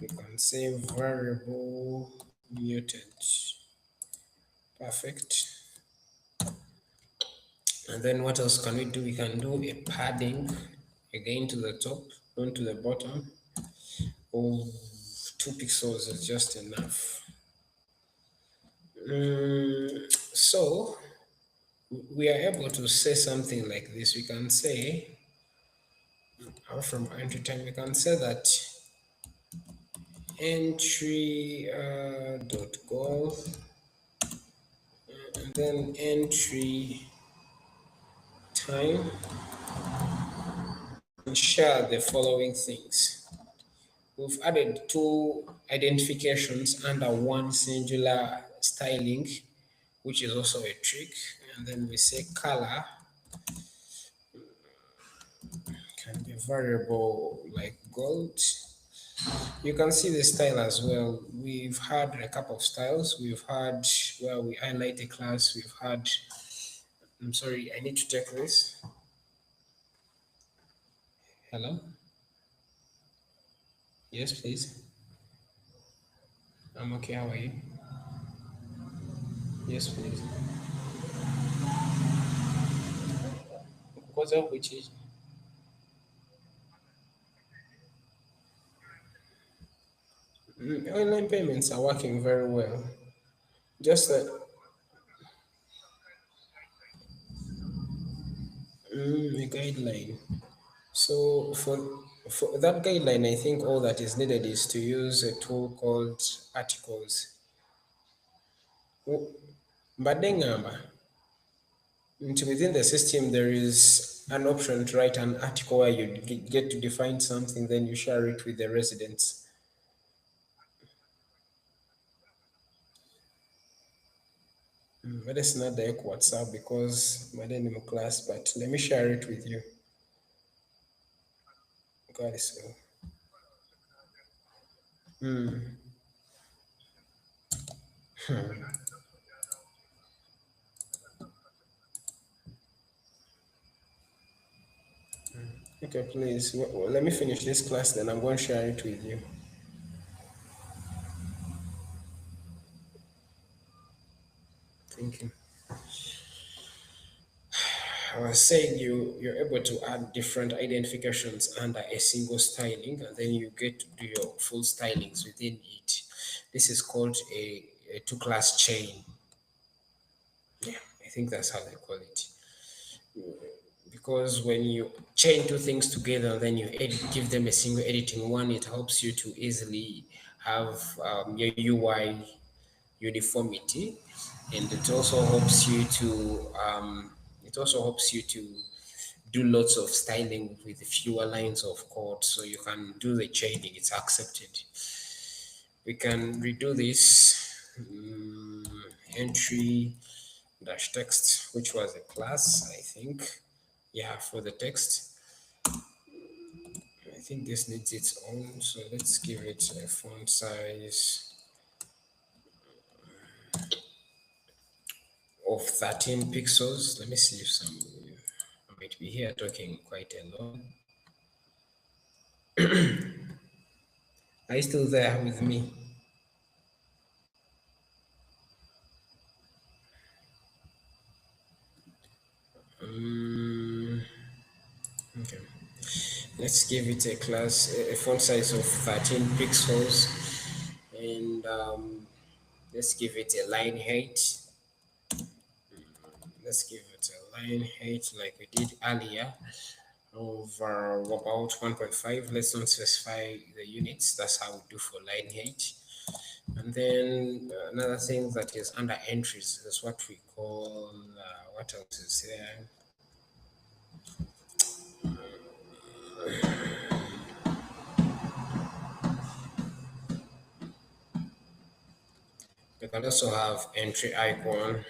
We can say variable muted. Perfect. And then what else can we do? We can do a padding again to the top, not to the bottom. Of 2 pixels is just enough. So we are able to say something like this. We can say from entry time, we can say that entry dot goal, and then entry time, and share the following things. We've added 2 identifications under one singular styling, which is also a trick. And then we say color can be variable like gold. You can see the style as well. We've had a couple of styles. We've had where we highlight a class. We've had, I'm sorry, I need to take this. Hello? Yes, please. I'm okay. How are you? Yes, please. What's up with you? Online payments are working very well. Just a guideline. So for that guideline, I think all that is needed is to use a tool called articles. W- Mbadengamba, within the system, there is an option to write an article where you get to define something, then you share it with the residents. But it's not direct WhatsApp because my name in class, but let me share it with you. God is so. Okay, please. Let me finish this class, then I'm going to share it with you. Thank you. I was saying you're able to add different identifications under a single styling, and then you get to do your full stylings within it. This is called a two-class chain. Yeah, I think that's how they call it. Because when you chain two things together, then you give them a single editing one, it helps you to easily have your UI uniformity, and it also helps you to do lots of styling with fewer lines of code, so you can do the chaining. It's accepted. We can redo this entry dash text, which was a class, I think. Yeah, for the text. I think this needs its own, so let's give it a font size of 13 pixels. Let me see if I might be here talking quite alone. Are you still there with me? Okay. Let's give it a class, a font size of 13 pixels, and let's give it a line height. Let's give it a line height like we did earlier of about 1.5. Let's not specify the units. That's how we do for line height. And then another thing that is under entries is what we call, what else is there? We can also have entry icon.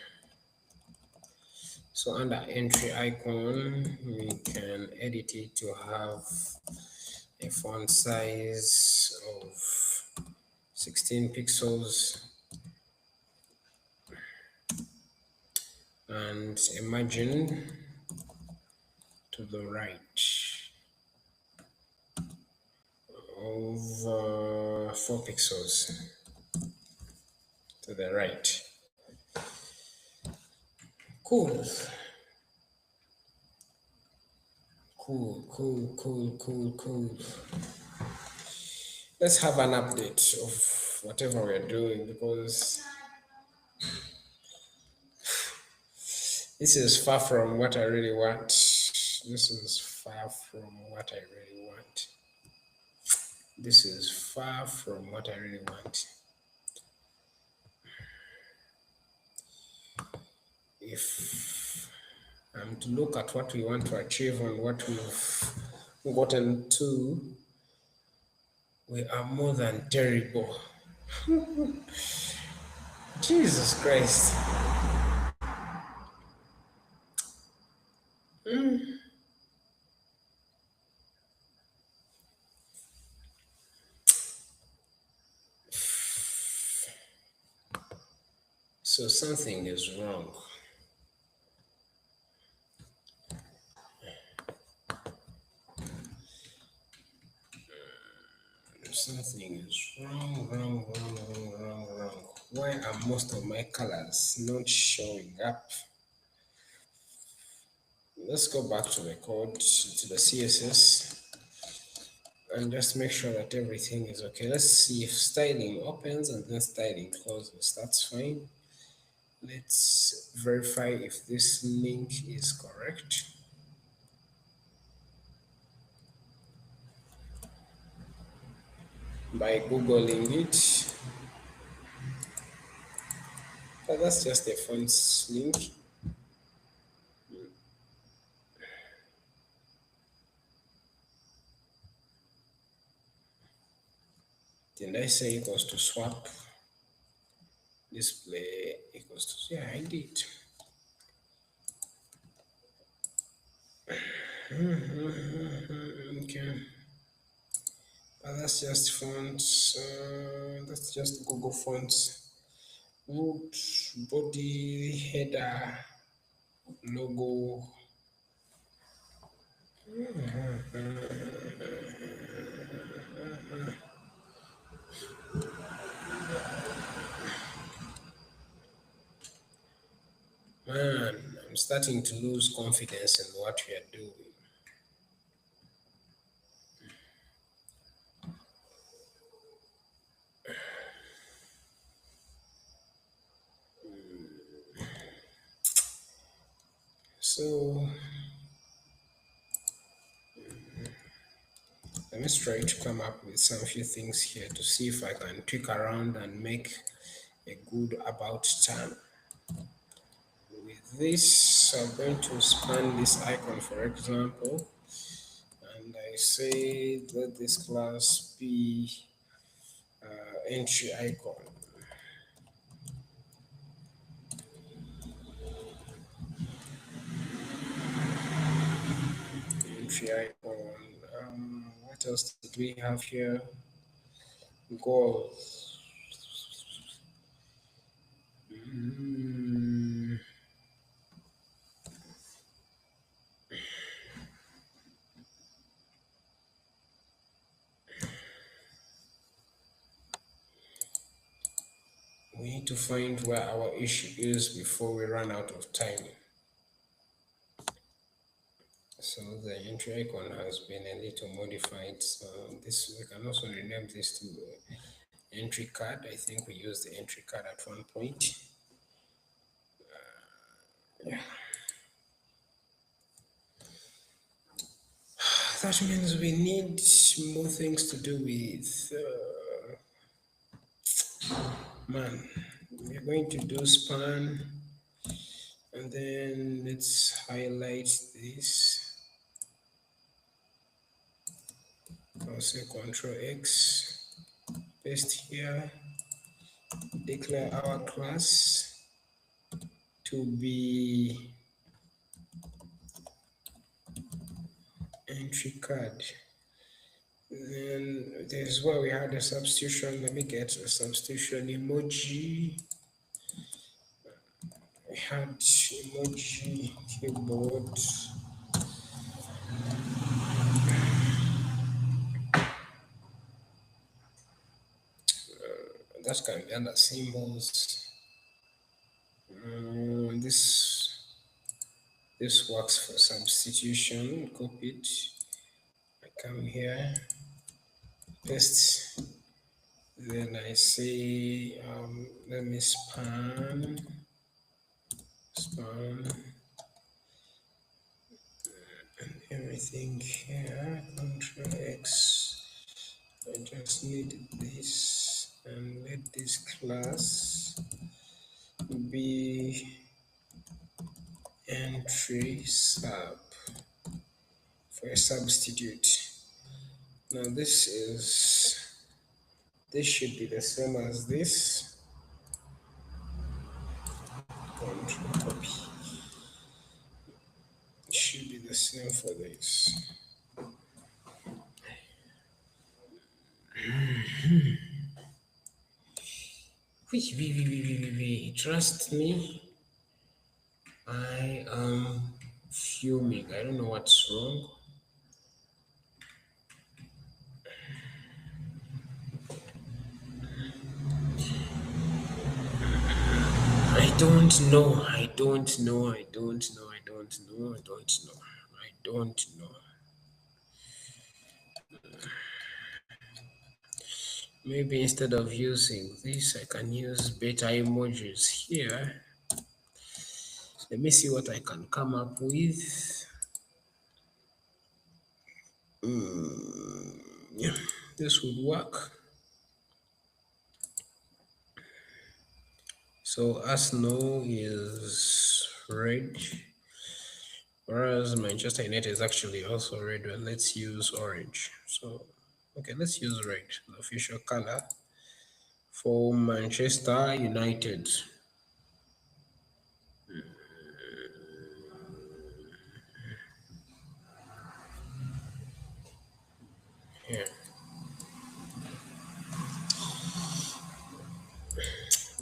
So under entry icon, we can edit it to have a font size of 16 pixels and a margin to the right of 4 pixels to the right. Cool. Cool. Let's have an update of whatever we're doing, because this is far from what I really want. This is far from what I really want. This is far from what I really want. If I'm to look at what we want to achieve and what we've gotten to, we are more than terrible. Jesus Christ. So something is wrong. Something is wrong. Why are most of my colors not showing up? Let's go back to the code, to the CSS. and just make sure that everything is okay. Let's see if styling opens and then styling closes. That's fine. Let's verify if this link is correct by Googling it. But that's just a fonts link. Did I say equals to swap display equals to, yeah, I did. Okay, but that's just fonts. That's just Google Fonts. Root, body, header, logo. Man, I'm starting to lose confidence in what we are doing. So let me try to come up with some few things here to see if I can tweak around and make a good about turn. With this, I'm going to span this icon, for example, and I say let this class be entry icon. Entry icon. What else did we have here? Goal. We need to find where our issue is before we run out of time. So the entry icon has been a little modified. So this, we can also rename this to entry card. I think we used the entry card at one point. Yeah. That means we need more things to do with, man, we're going to do span, and then let's highlight this. I'll say Control X, paste here, declare our class to be entry card. Then there's where we had a substitution. Let me get a substitution emoji. We had emoji keyboard. That can be under symbols. This works for substitution. Copy it. I come here, paste. Then I say, let me span, and everything here. Control X. I just need this, and let this class be entry sub for a substitute. Now this should be the same as this. Control copy. It should be the same for this. Trust me, I am fuming. I don't know what's wrong. I don't know. I don't know. Maybe instead of using this, I can use beta emojis here. Let me see what I can come up with. Yeah, this would work. So Arsenal is red, whereas Manchester United is actually also red, but let's use orange. So, okay, let's use red, the official color for Manchester United. Yeah.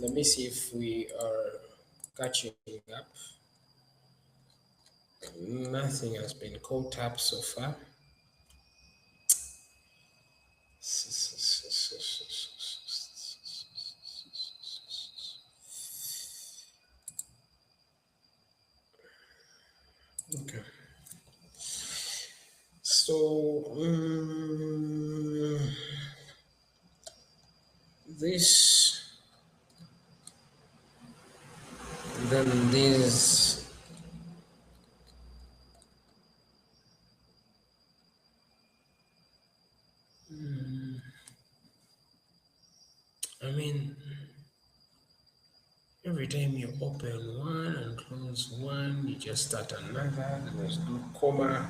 Let me see if we are catching up. Nothing has been caught up so far. Okay. So this, then this. I mean, every time you open one and close one, you just start another. There's no comma.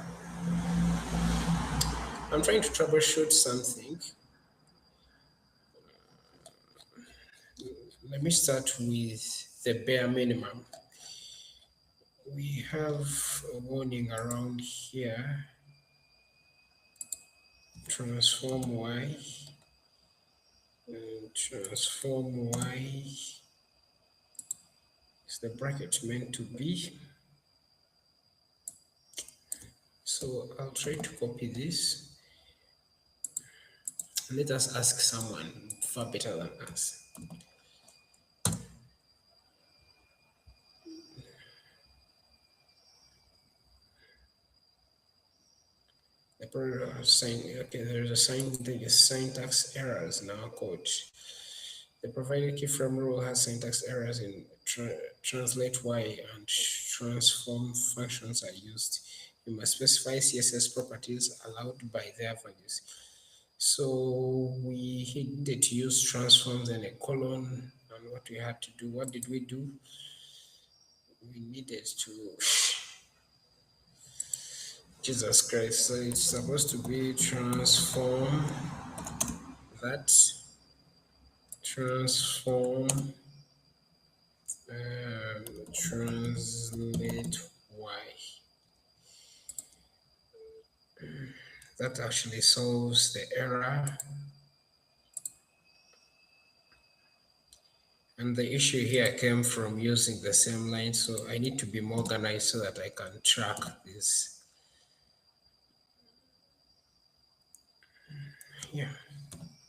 I'm trying to troubleshoot something. Let me start with the bare minimum. We have a warning around here. Transform y. And transform y. Is the bracket meant to be? So I'll try to copy this. Let us ask someone far better than us. Okay, there's a syntax errors now code. The provided keyframe rule has syntax errors in translate y and transform functions are used. You must specify CSS properties allowed by their values. So we needed to use transforms and a colon, and what we had to do, what did we do? We needed to, Jesus Christ, so it's supposed to be transform that, transform, translate y. That actually solves the error. And the issue here came from using the same line, so I need to be more organized so that I can track this. Yeah,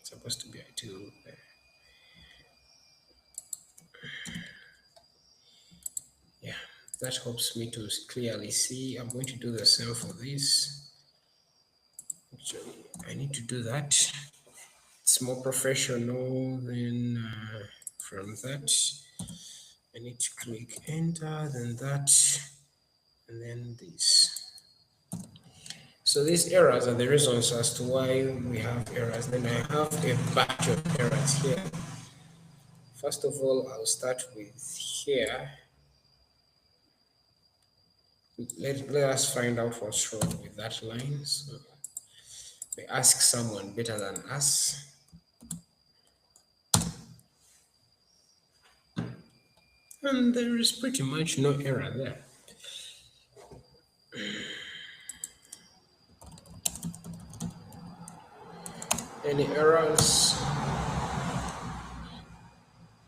it's supposed to be I2. Yeah, that helps me to clearly see. I'm going to do the same for this. Actually, I need to do that. It's more professional than from that. I need to click enter, then that, and then this. So these errors are the reasons as to why we have errors. Then I have a batch of errors here. First of all, I'll start with here. Let us find out what's wrong with that line. So we ask someone better than us. And there is pretty much no error there. Any errors?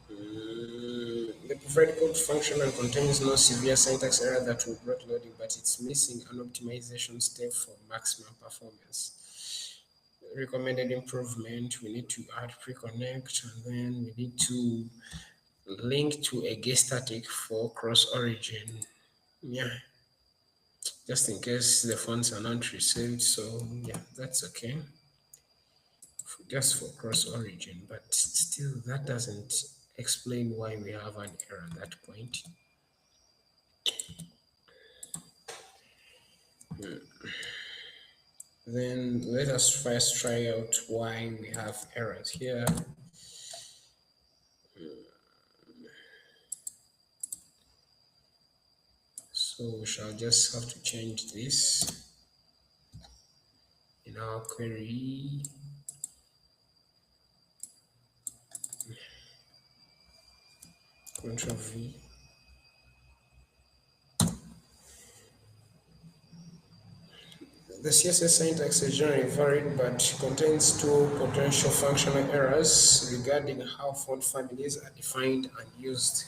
The preferred code function and contains no severe syntax error that will block loading, but it's missing an optimization step for maximum performance. Recommended improvement, we need to add pre-connect, and then we need to link to a gay static for cross-origin. Yeah, just in case the fonts are not received, so yeah, that's okay. just for cross origin, but still that doesn't explain why we have an error at that point. Then let us first try out why we have errors here. So we shall just have to change this in our query. Ctrl V. The CSS syntax is generally varied but contains two potential functional errors regarding how font families are defined and used.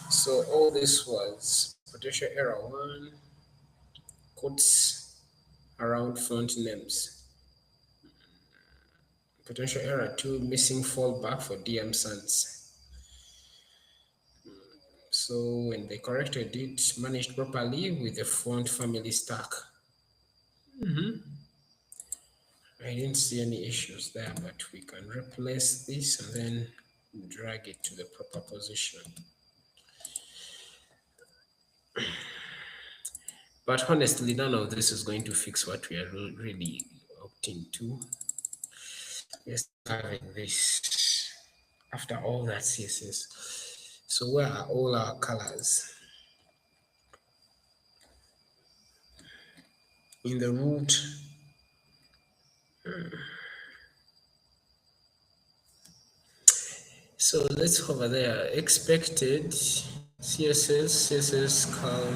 So all this was potential error 1, quotes around font names. Potential error 2, missing fallback for DM Sans. So when they corrected it, managed properly with the font family stack. I didn't see any issues there, but we can replace this and then drag it to the proper position. But honestly, none of this is going to fix what we are really opting to. Just having this after all that CSS. So where are all our colors? In the root, so let's hover there. Expected CSS call.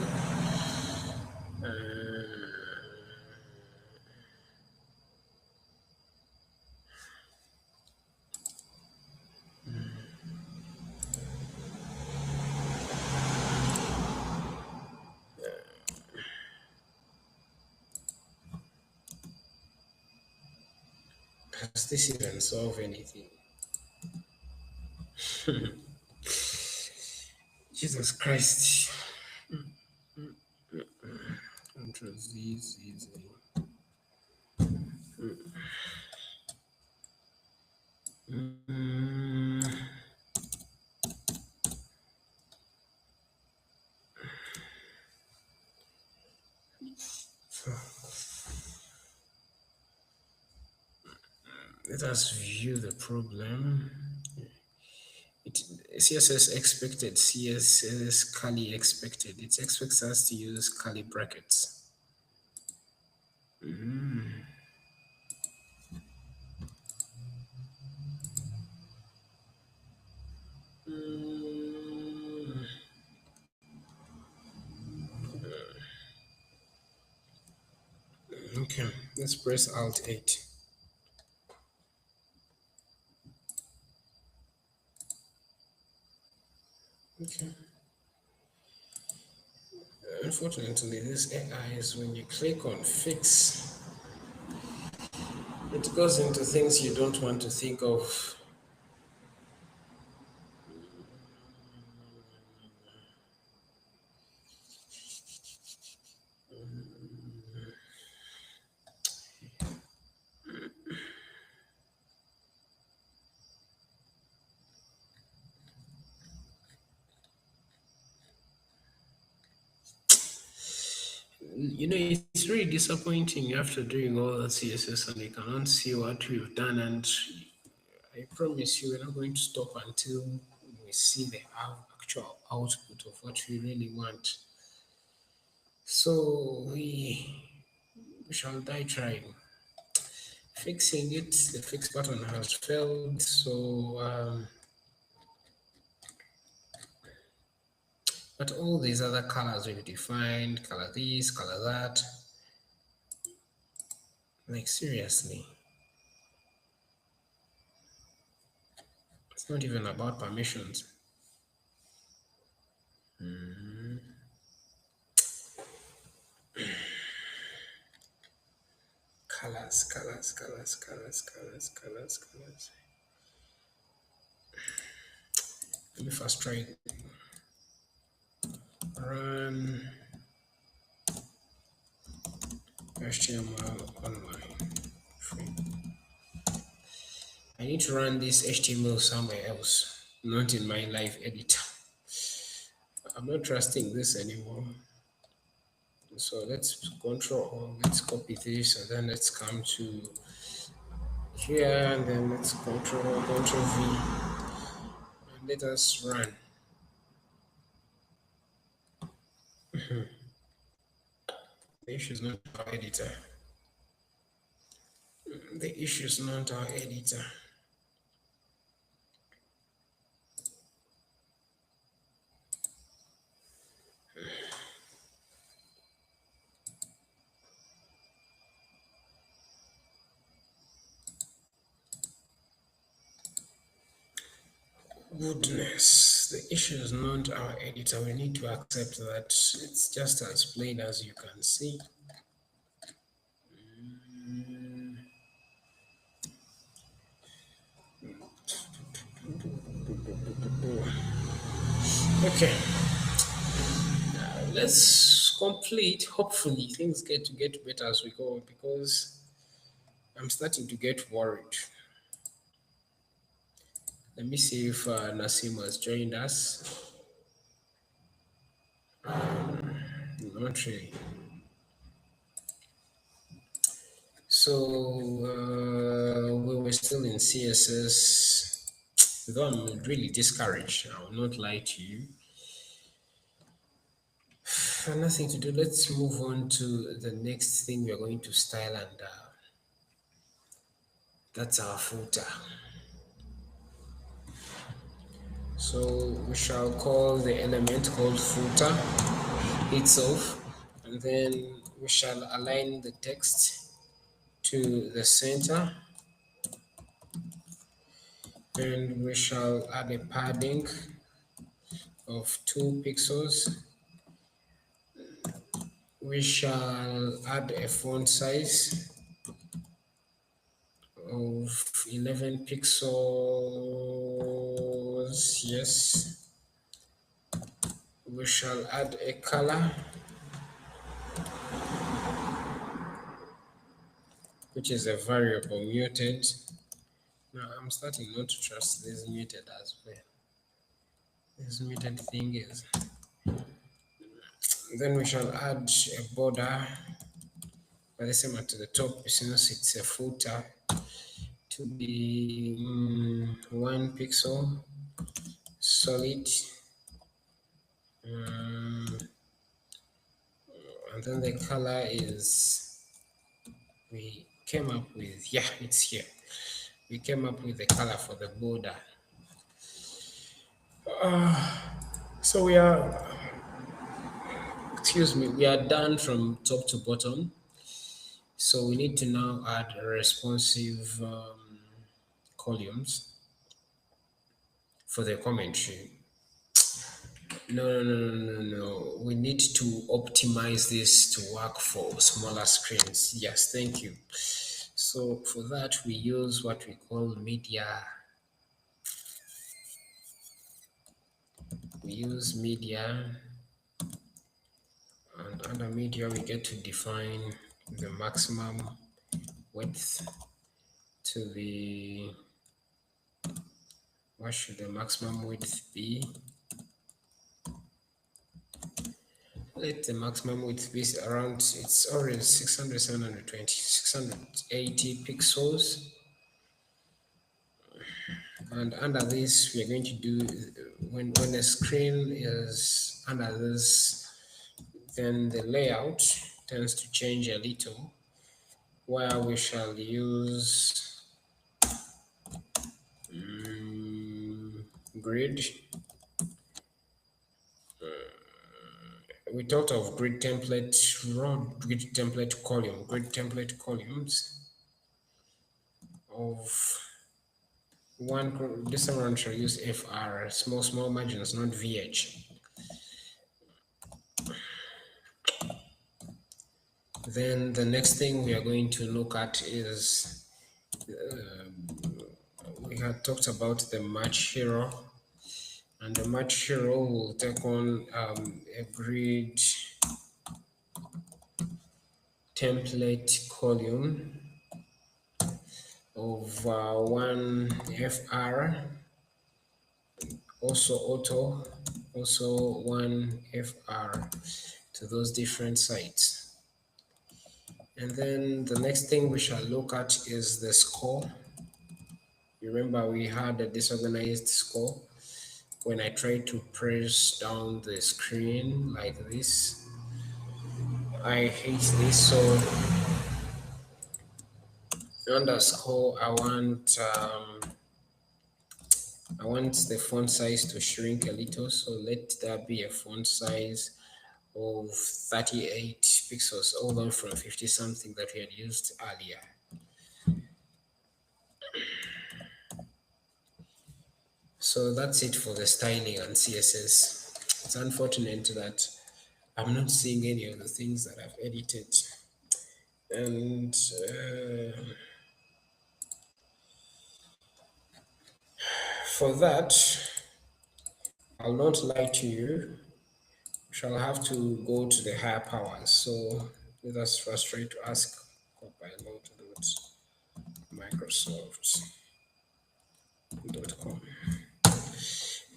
Does this even solve anything? Jesus Christ. Control Z, Z, Z. Let us view the problem. CSS expected, CSS curly expected. It expects us to use curly brackets. Okay, let's press Alt 8. Okay. Unfortunately, this AI is when you click on fix, it goes into things you don't want to think of. You know, it's really disappointing after doing all the CSS and you cannot see what we've done. And I promise you, we're not going to stop until we see the actual output of what we really want. So we shall die trying. Fixing it, the fix button has failed. So, but all these other colors we've defined, color this, color that. Like seriously. It's not even about permissions. Colors. Let me first try it. Run HTML online. Free. I need to run this HTML somewhere else, not in my live editor. I'm not trusting this anymore. So let's let's copy this, and then let's come to here, and then let's control V, and let us run. The issue is not our editor. The issue is not our editor. Goodness, the issue is not our editor. We need to accept that it's just as plain as you can see. Okay, let's complete. Hopefully, things get better as we go, because I'm starting to get worried. Let me see if Nasim has joined us. Not really. So we were still in CSS. Though I'm really discouraged, I will not lie to you. Nothing to do. Let's move on to the next thing we are going to style, and that's our footer. So we shall call the element called footer itself, and then we shall align the text to the center, and we shall add a padding of 2 pixels. We shall add a font size of 11 pixels. Yes. We shall add a color, which is a variable muted. Now I'm starting not to trust this muted as well. This muted thing is. Then we shall add a border by the same to the top, since it's a footer, to be 1 pixel solid. And then the color is, we came up with, yeah, it's here. We came up with the color for the border. So we are, excuse me, we are done from top to bottom. So we need to now add responsive columns for the commentary. No. We need to optimize this to work for smaller screens. Yes, thank you. So for that, we use what we call media. We use media, and under media, we get to define the maximum width to be, what should the maximum width be? Let the maximum width be around, it's already 600, 720, 680 pixels. And under this, we are going to do, when the screen is under this, then the layout tends to change a little, where we shall use grid. We thought of grid template, grid template columns of one. This one shall use FR, small margins, not VH. Then the next thing we are going to look at is, we had talked about the match hero, and the match hero will take on a grid template column, of 1 FR, also auto, also 1 FR to those different sites. And then the next thing we shall look at is the score. Remember, we had a disorganized score. When I try to press down the screen like this, I hate this. So underscore, I want the font size to shrink a little. So let that be a font size of 38 pixels, all on from 50 something that we had used earlier. So that's it for the styling and CSS. It's unfortunate that I'm not seeing any of the things that I've edited. And for that, I'll not lie to you. We shall have to go to the higher powers. So let us first try to ask copilot.microsoft.com.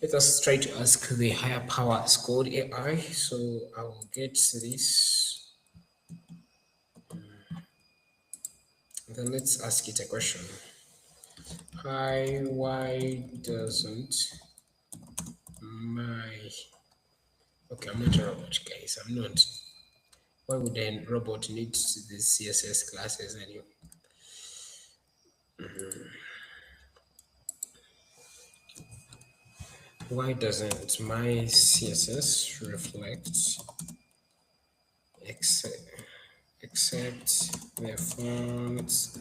Let us try to ask the higher powers called AI. So I will get this. Then let's ask it a question. Hi, why doesn't my... Okay, I'm not a robot, guys. I'm not. Why would a robot need these CSS classes anyway? Why doesn't my CSS reflect except the fonts,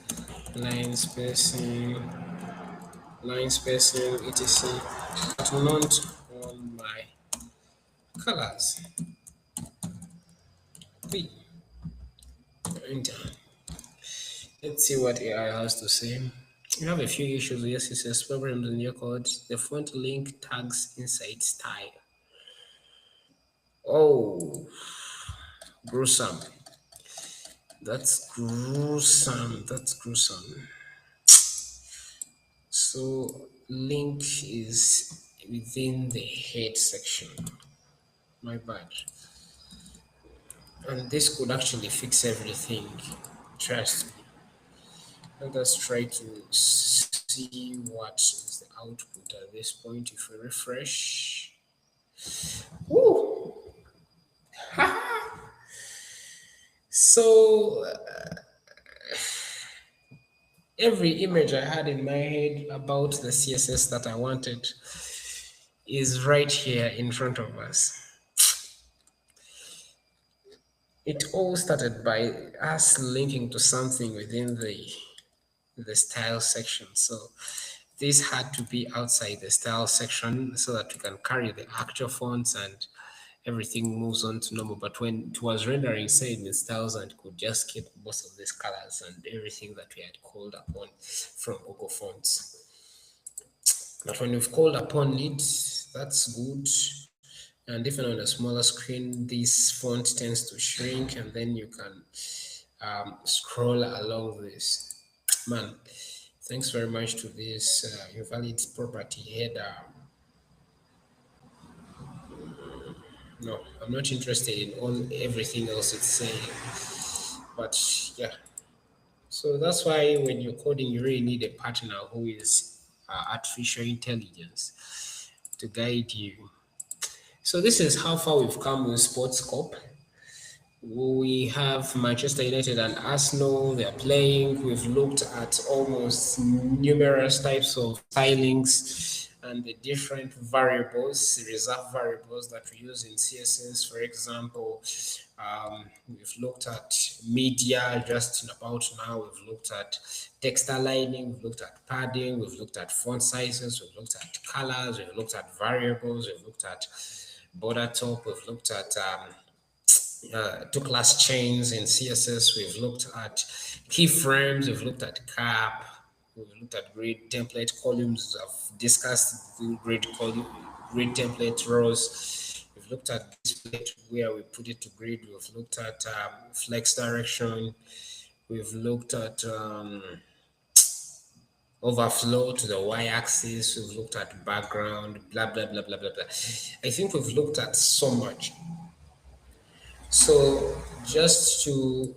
line spacing, etc., but not on my colors? Wait, enter. Let's see what AI has to say. You have a few issues with CSS programs in your code. The font link tags inside style. Oh, gruesome. That's gruesome. That's gruesome. So link is within the head section. My bad. And this could actually fix everything. Trust me. Let us try to see what is the output at this point. If we refresh. Woo! So every image I had in my head about the CSS that I wanted is right here in front of us. It all started by us linking to something within the style section. So this had to be outside the style section so that we can carry the actual fonts and everything moves on to normal. But when it was rendering, say in styles, and could just keep most of these colors and everything that we had called upon from Google Fonts. But when we've called upon it, that's good. And even on a smaller screen, this font tends to shrink, and then you can scroll along this. Man, thanks very much to this invalid property header. No, I'm not interested in everything else it's saying. But yeah, so that's why when you're coding, you really need a partner who is artificial intelligence to guide you. So this is how far we've come with SportsCop. We have Manchester United and Arsenal, they're playing. We've looked at almost numerous types of stylings and the different variables, reserve variables that we use in CSS. For example, we've looked at media just about now. We've looked at text aligning, we've looked at padding, we've looked at font sizes, we've looked at colors, we've looked at variables, we've looked at border top, we've looked at two class chains in CSS. We've looked at keyframes. We've looked at cap. We've looked at grid template columns. I've discussed grid template rows. We've looked at display where we put it to grid. We've looked at flex direction. We've looked at overflow to the y-axis. We've looked at background, blah blah blah blah blah blah. I think we've looked at so much. So just to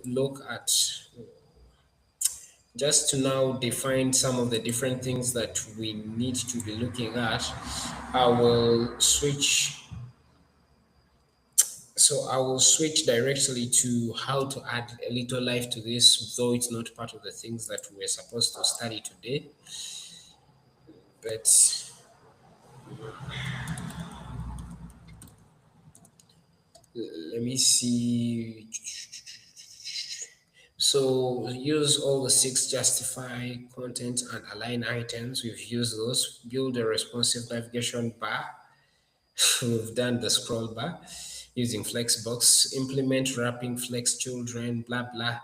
now define some of the different things that we need to be looking at, I will switch. So I will switch directly to how to add a little life to this, though it's not part of the things that we're supposed to study today. But let me see. So use all the 6 justify content and align items. We've used those. Build a responsive navigation bar. We've done the scroll bar using Flexbox. Implement wrapping flex children, blah blah.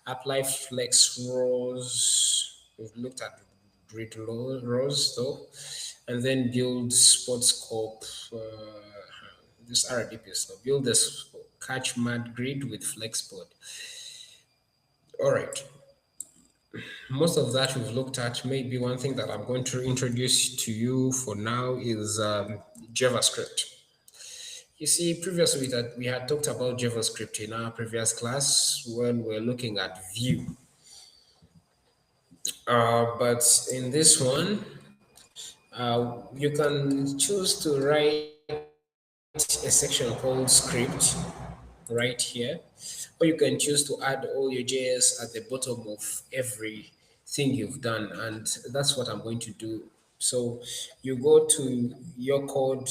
Apply flex rows. We've looked at grid rows though. And then build sports scope. This RDP. So build this catch mat grid with Flexboard. All right. Most of that we've looked at. Maybe one thing that I'm going to introduce to you for now is JavaScript. You see, previously that we had talked about JavaScript in our previous class when we're looking at Vue. But in this one, you can choose to write a section called script right here, or you can choose to add all your JS at the bottom of everything you've done, and that's what I'm going to do. So you go to your code,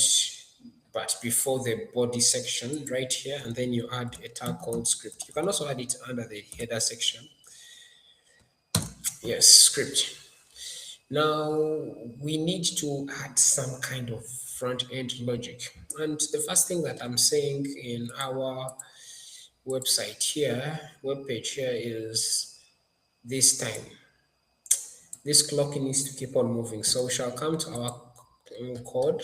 but before the body section right here, and then you add a tag called script. You can also add it under the header section. Yes, script. Now we need to add some kind of front end logic, and the first thing that I'm saying in our website here, web page here is this time. This clock needs to keep on moving. So we shall come to our code,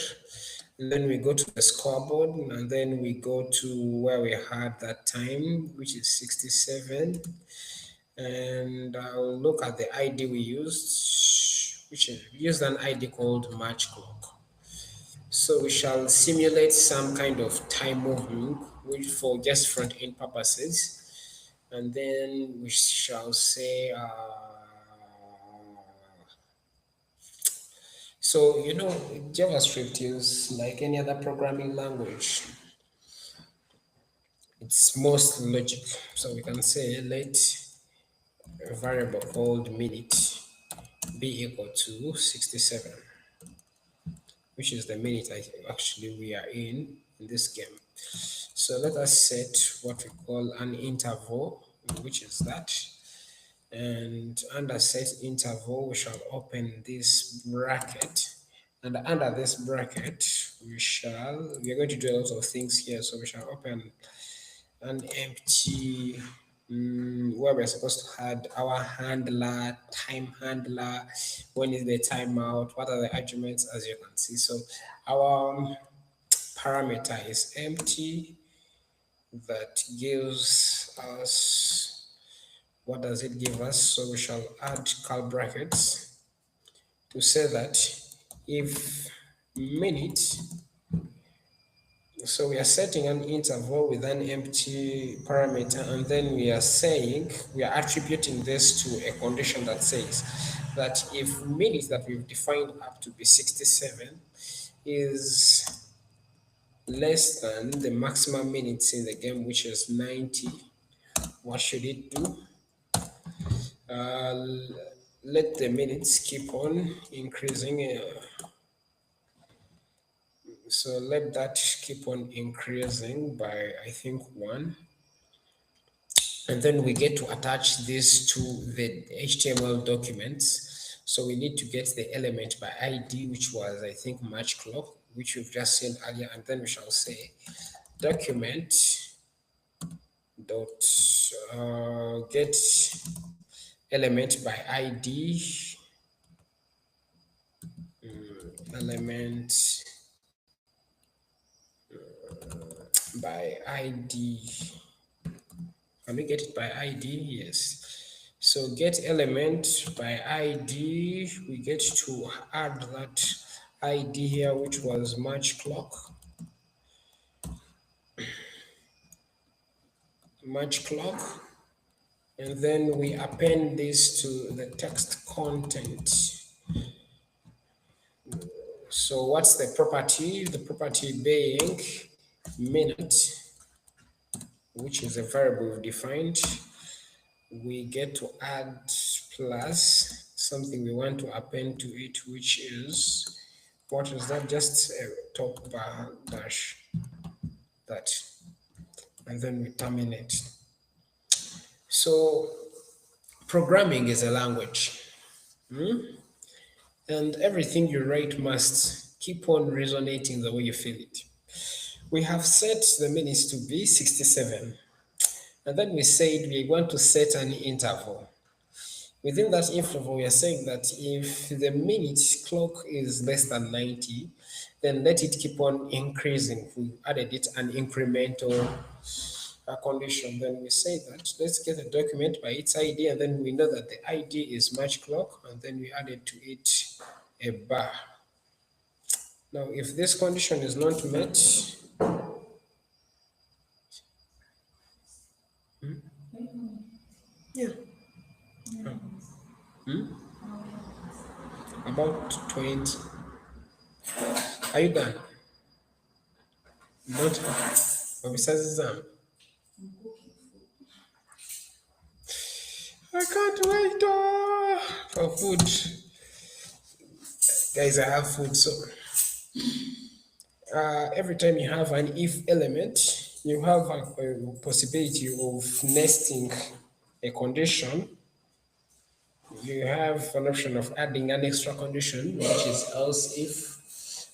and then we go to the scoreboard, and then we go to where we had that time, which is 67. And I'll look at the ID we used, which is we used an ID called match clock. So we shall simulate some kind of time moving, which for just front end purposes. And then we shall say, so you know, JavaScript is like any other programming language. It's most logic. So we can say let a variable called minute be equal to 67, which is the minute actually we are in this game. So let us set what we call an interval, which is that. And under set interval, we shall open this bracket. And under this bracket, we are going to do a lot of things here. So we shall open an empty where we're supposed to add our handler, time handler, when is the timeout, what are the arguments, as you can see. So our parameter is empty. That gives us, what does it give us? So we shall add curly brackets to say that if minute, so we are setting an interval with an empty parameter, and then we are saying, we are attributing this to a condition that says that if minute that we've defined up to be 67 is less than the maximum minutes in the game, which is 90, what should it do? Let the minutes keep on increasing. So let that keep on increasing by, I think, 1. And then we get to attach this to the HTML documents. So we need to get the element by ID, which was, I think, match clock, which we've just seen earlier. And then we shall say document dot get element by ID, element by ID. Can we get it by ID? Yes. So get element by ID, we get to add that ID here, which was March clock. And then we append this to the text content. So what's the property? The property being minute, which is a variable we've defined. We get to add plus something we want to append to it, which is, what is that? Just a top bar dash, that, and then we terminate. So programming is a language, and everything you write must keep on resonating the way you feel it. We have set the minutes to be 67, and then we said we want to set an interval. Within that interval, we are saying that if the minute clock is less than 90, then let it keep on increasing. We added it an incremental condition. Then we say that let's get a document by its ID, and then we know that the ID is March clock, and then we added to it a bar. Now, if this condition is not met, yeah, about 20. Are you done? Not besides exam. I can't wait for food. Guys, I have food, so every time you have an if element, you have a possibility of nesting a condition. You have an option of adding an extra condition, which is else if,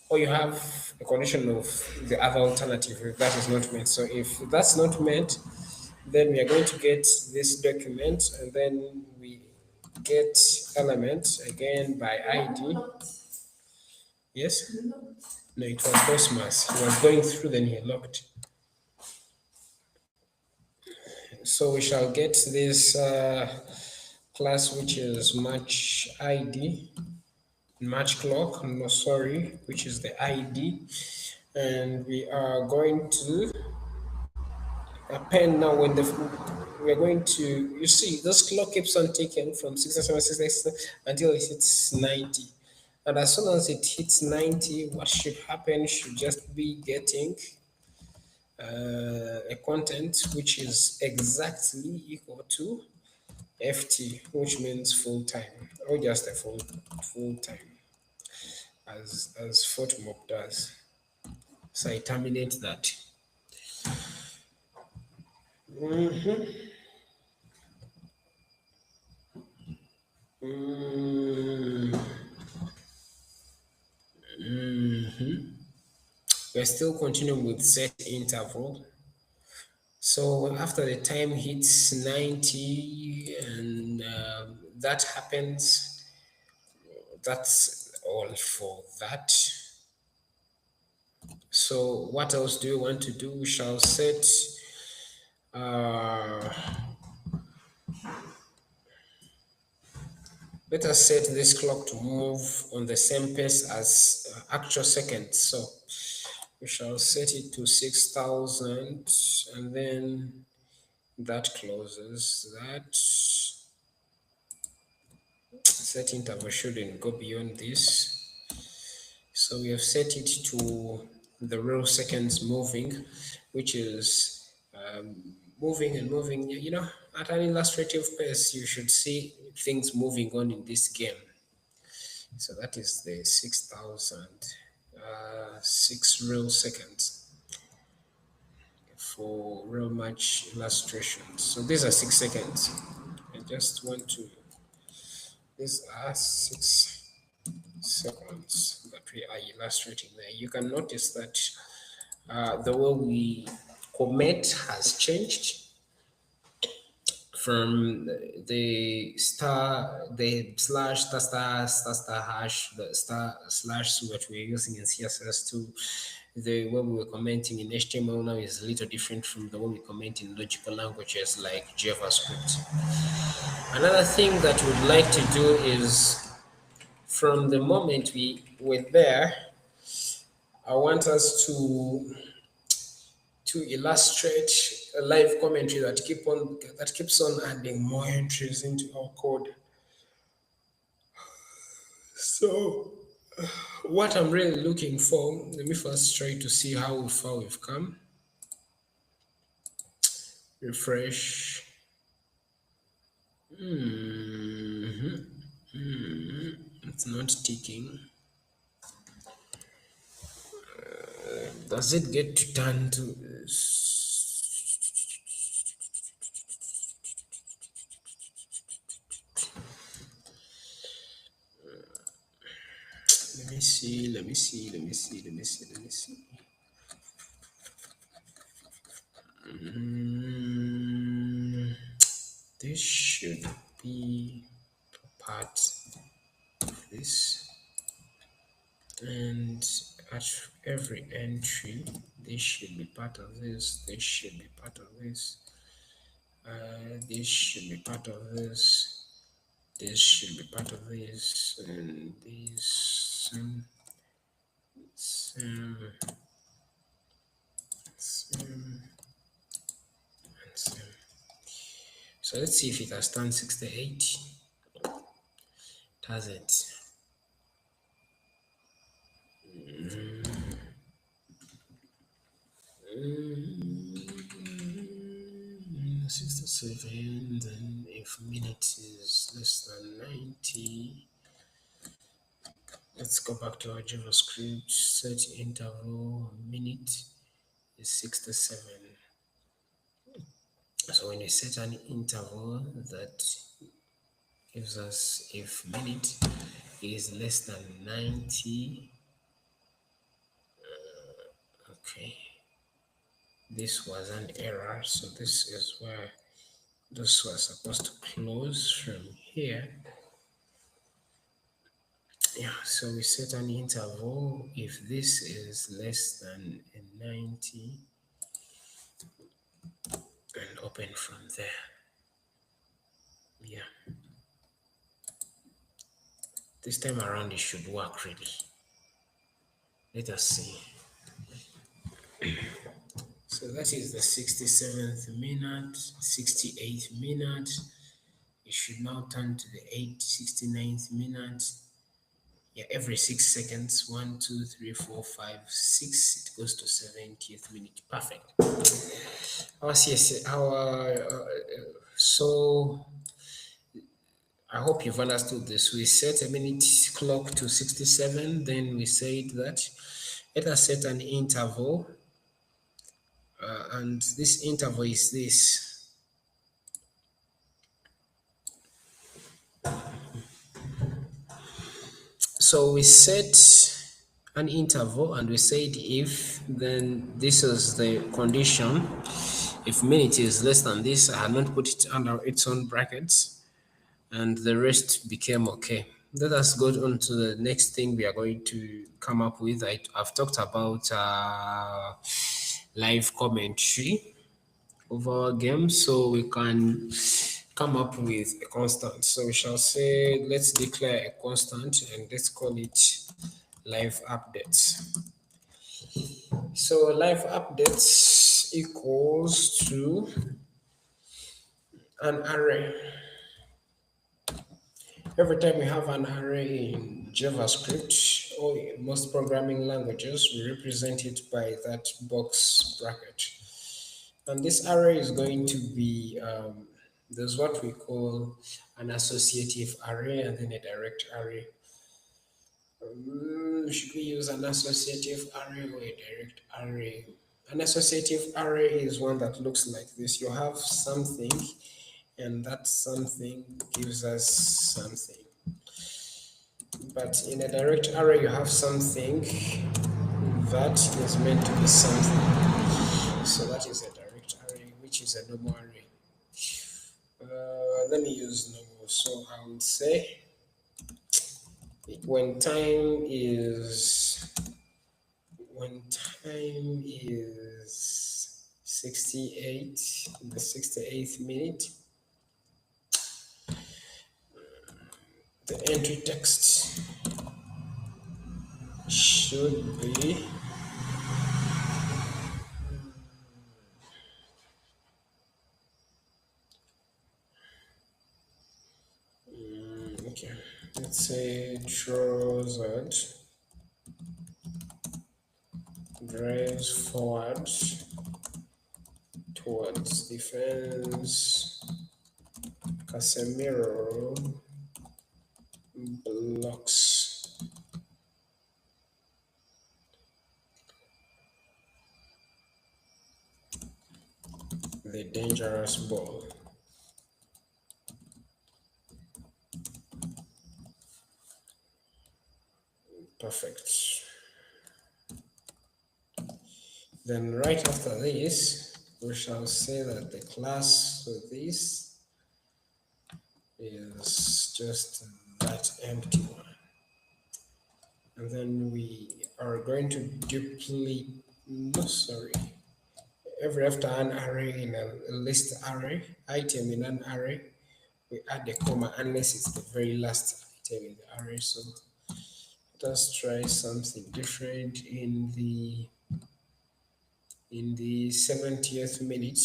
or you have a condition of the other alternative if that is not met. So if that's not met, then we are going to get this document, and then we get element again by ID. Yes? No, it was Cosmos. He was going through, then he locked. So we shall get this class, which is March ID, March clock, no, sorry, which is the ID. And we are going to append now when we're going to, you see, this clock keeps on ticking from 67, until it hits 90. And as soon as it hits 90, what should happen should just be getting a content which is exactly equal to FT, which means full time, or just a full time, as Photomob does. So I terminate that. We're still continuing with set interval. So after the time hits 90 and that happens, that's all for that. So what else do you want to do? We shall set let us set this clock to move on the same pace as actual seconds. So we shall set it to 6,000, and then that closes that. Set interval shouldn't go beyond this. So we have set it to the real seconds moving, which is moving and moving. You know, at an illustrative pace, you should see things moving on in this game. So that is the 6,000, 6 real seconds for real match illustrations. So these are 6 seconds. I just want to, these are 6 seconds that we are illustrating there. You can notice that the way we comment has changed from the star, the slash, star, hash, the star slash that we're using in CSS to the way we were commenting in HTML now is a little different from the way we comment in logical languages like JavaScript. Another thing that we'd like to do is from the moment we were there, I want us to illustrate a live commentary that keeps on adding more entries into our code. So what I'm really looking for, let me first try to see how far we've come. Refresh. It's not ticking. Does it get to turn to let me see. This should be part of this, and at every entry this should be part of this, this should be part of this, this should be part of this, this should be part of this, and this same. So let's see if it has turned 68. Does it? 67, then if minute is less than 90, let's go back to our JavaScript, set interval, minute is 67. So when you set an interval, that gives us if minute is less than 90, okay, this was an error, so this is where this was supposed to close from here. Yeah, so we set an interval if this is less than 90 and open from there. Yeah, this time around it should work really. Let us see. So that is the 67th minute, 68th minute. It should now turn to the 69th minute. Yeah, every 6 seconds, 1, 2, 3, 4, 5, 6, it goes to 70th minute. Perfect. So I hope you've understood this. We set a minute clock to 67, then we said that let us set an interval, and this interval is this. So we set an interval and we said if, then this is the condition. If minute is less than this, I had not put it under its own brackets, and the rest became okay. Let us go on to the next thing we are going to come up with. I've talked about live commentary of our game, so we can come up with a constant. So we shall say, let's declare a constant and let's call it live updates. So live updates equals to an array. Every time we have an array in JavaScript or in most programming languages, we represent it by that box bracket. And this array is going to be, there's what we call an associative array and then a direct array. Should we use an associative array or a direct array? An associative array is one that looks like this. You have something, and that something gives us something. But in a direct array, you have something that is meant to be something. So that is a direct array, which is a normal array. Let me use normal. So I would say when time time is 68, the 68th minute. The entry text should be okay. Let's say Trossard drives forward towards defense. Casemiro blocks the dangerous ball. Perfect. Then right after this, we shall say that the class of this is just that empty one. And then we are going to duplicate, every after an array in a list array, item in an array, we add a comma unless it's the very last item in the array. So let us try something different in the 70th minute.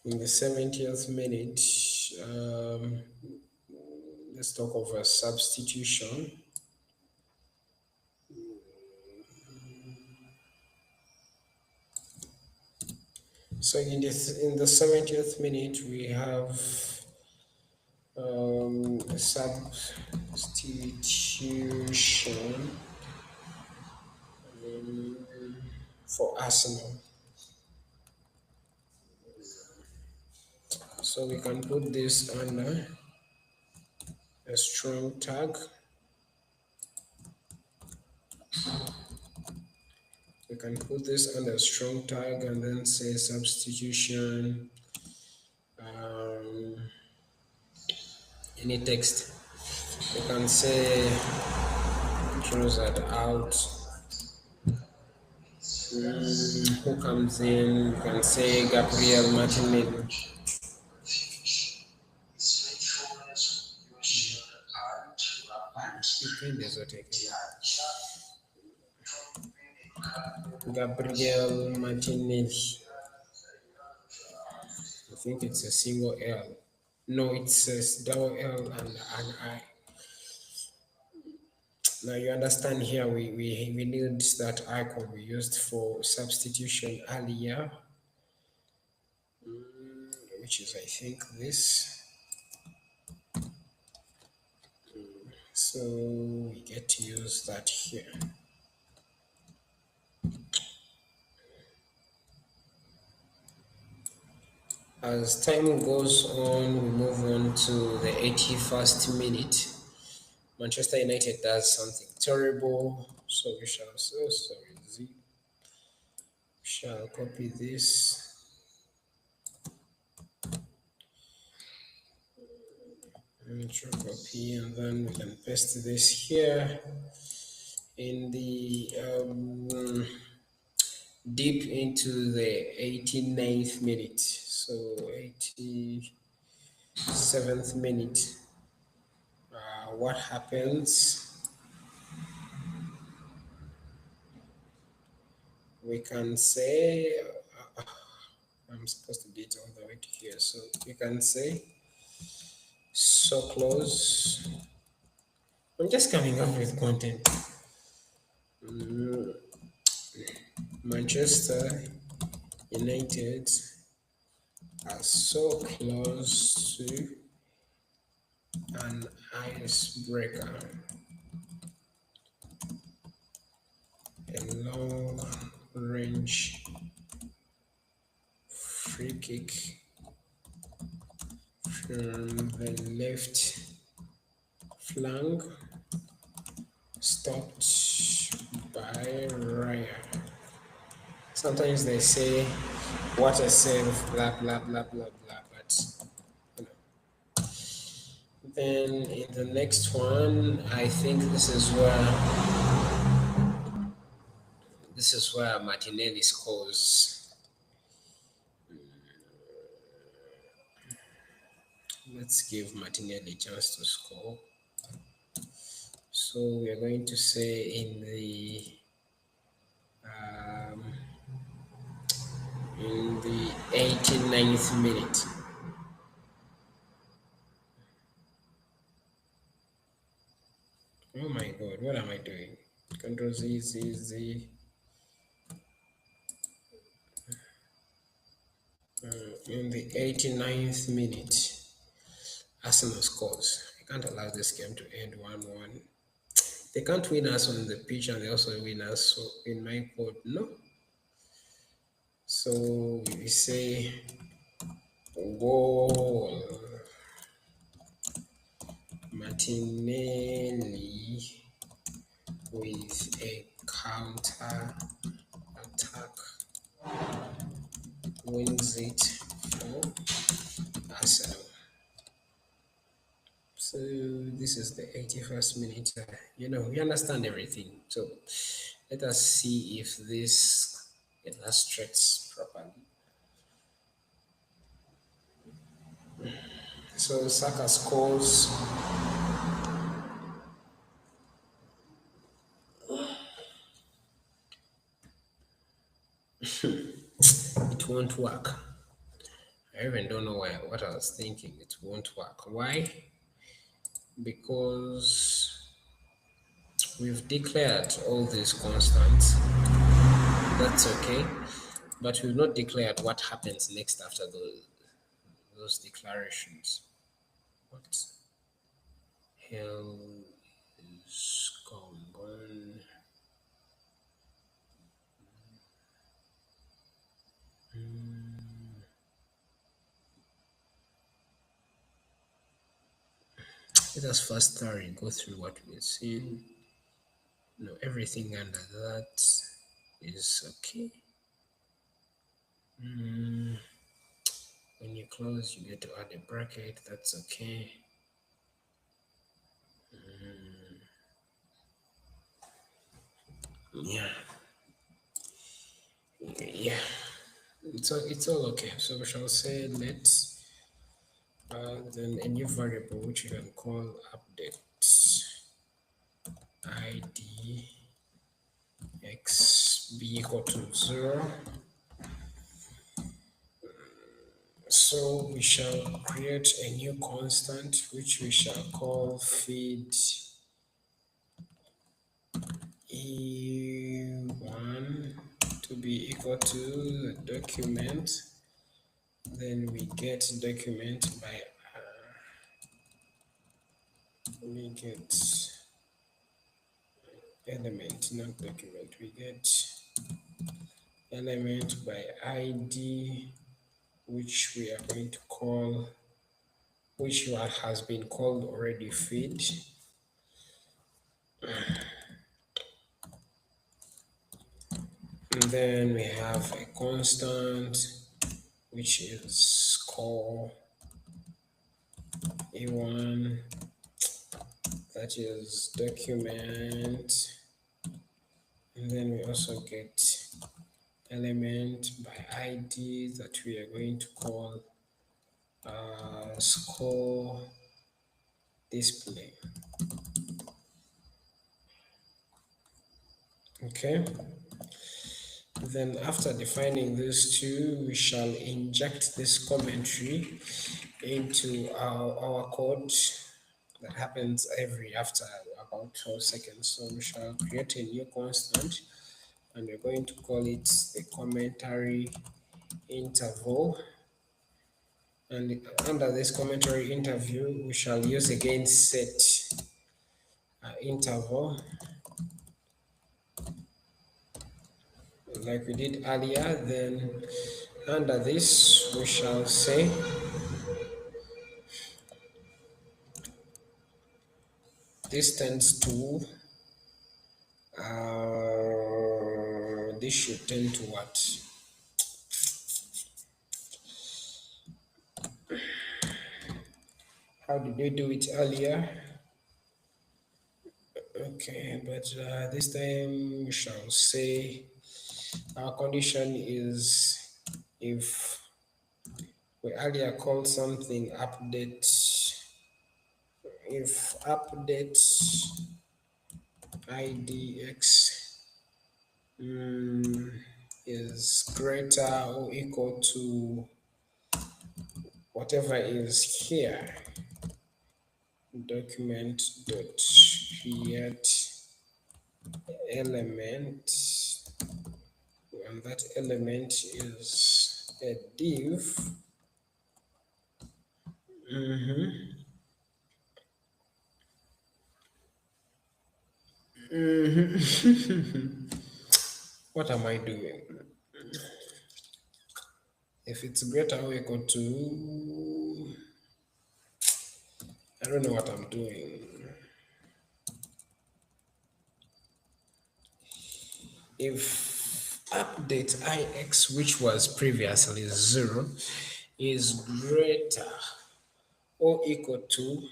In the 70th minute, let's talk of a substitution. So in the 70th minute, we have a substitution for Arsenal. So we can put this under a strong tag. We can put this under a strong tag and then say substitution, any text. We can say Trossard out. Who comes in? We can say Gabriel Martinelli. Gabriel Martinelli. I think it's a single L. No, it says double L and an I. Now you understand here we need that icon we used for substitution earlier, which is I think this. So we get to use that here. As time goes on, we move on to the 81st minute. Manchester United does something terrible, so we shall shall copy this. Copy, and then we can paste this here in the deep into the 89th minute. So 87th minute. What happens? We can say I'm supposed to do it all the way to here. So we can say so close. I'm just coming up with content. Manchester United are so close to an icebreaker. A long range free kick from the left flank, stopped by Raya. Sometimes they say, what a save, blah, blah, blah, blah, blah, but, you know. Then in the next one, I think this is where Martinelli scores. Let's give Martinelli a chance to score. So we are going to say um, in the 89th minute. Oh my God, what am I doing? Control Z, Z, Z. In the 89th minute, Arsenal scores. I can't allow this game to end 1-1. They can't win us on the pitch and they also win us so in my code. No. So we say goal. Martinelli with a counter attack wins it for Arsenal. So this is the 81st minute. We understand everything. So let us see if this illustrates properly. So Saka scores. It won't work. I even don't know what I was thinking. It won't work. Why? Because we've declared all these constants. That's okay. But we've not declared what happens next after those declarations. What hell is going on? Let us first thoroughly go through what we've seen. No, everything under that is okay. When you close, you get to add a bracket. That's okay. Yeah. Yeah. It's all okay. So we shall say let's then a new variable which you can call update id x be equal to 0. So we shall create a new constant which we shall call feed e1 to be equal to the document. Then we get document by we get element, not document. We get element by id, which we are going to call, which has been called already feed. And then we have a constant which is called a1, that is document. And then we also get element by id that we are going to call score display. Okay. Then after defining these two, we shall inject this commentary into our code. That happens after about 12 seconds. So we shall create a new constant and we're going to call it the commentary interval. And under this commentary interval, we shall use again set interval like we did earlier. Then under this, we shall say this tends to this should tend to what? How did we do it earlier? Okay, but this time we shall say our condition is if we earlier called something update, if update idx is greater or equal to whatever is here, document dot create element, and that element is a div. What am I doing? If it's greater or equal to, I don't know what I'm doing. If update ix, which was previously 0, is greater or equal to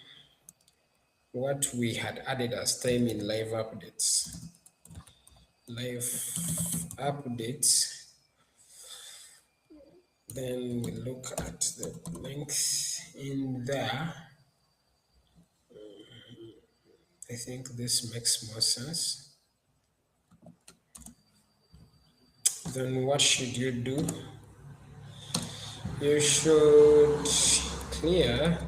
what we had added as time in live updates. Live updates, then we look at the length in there. I think this makes more sense. Then what should you do? You should clear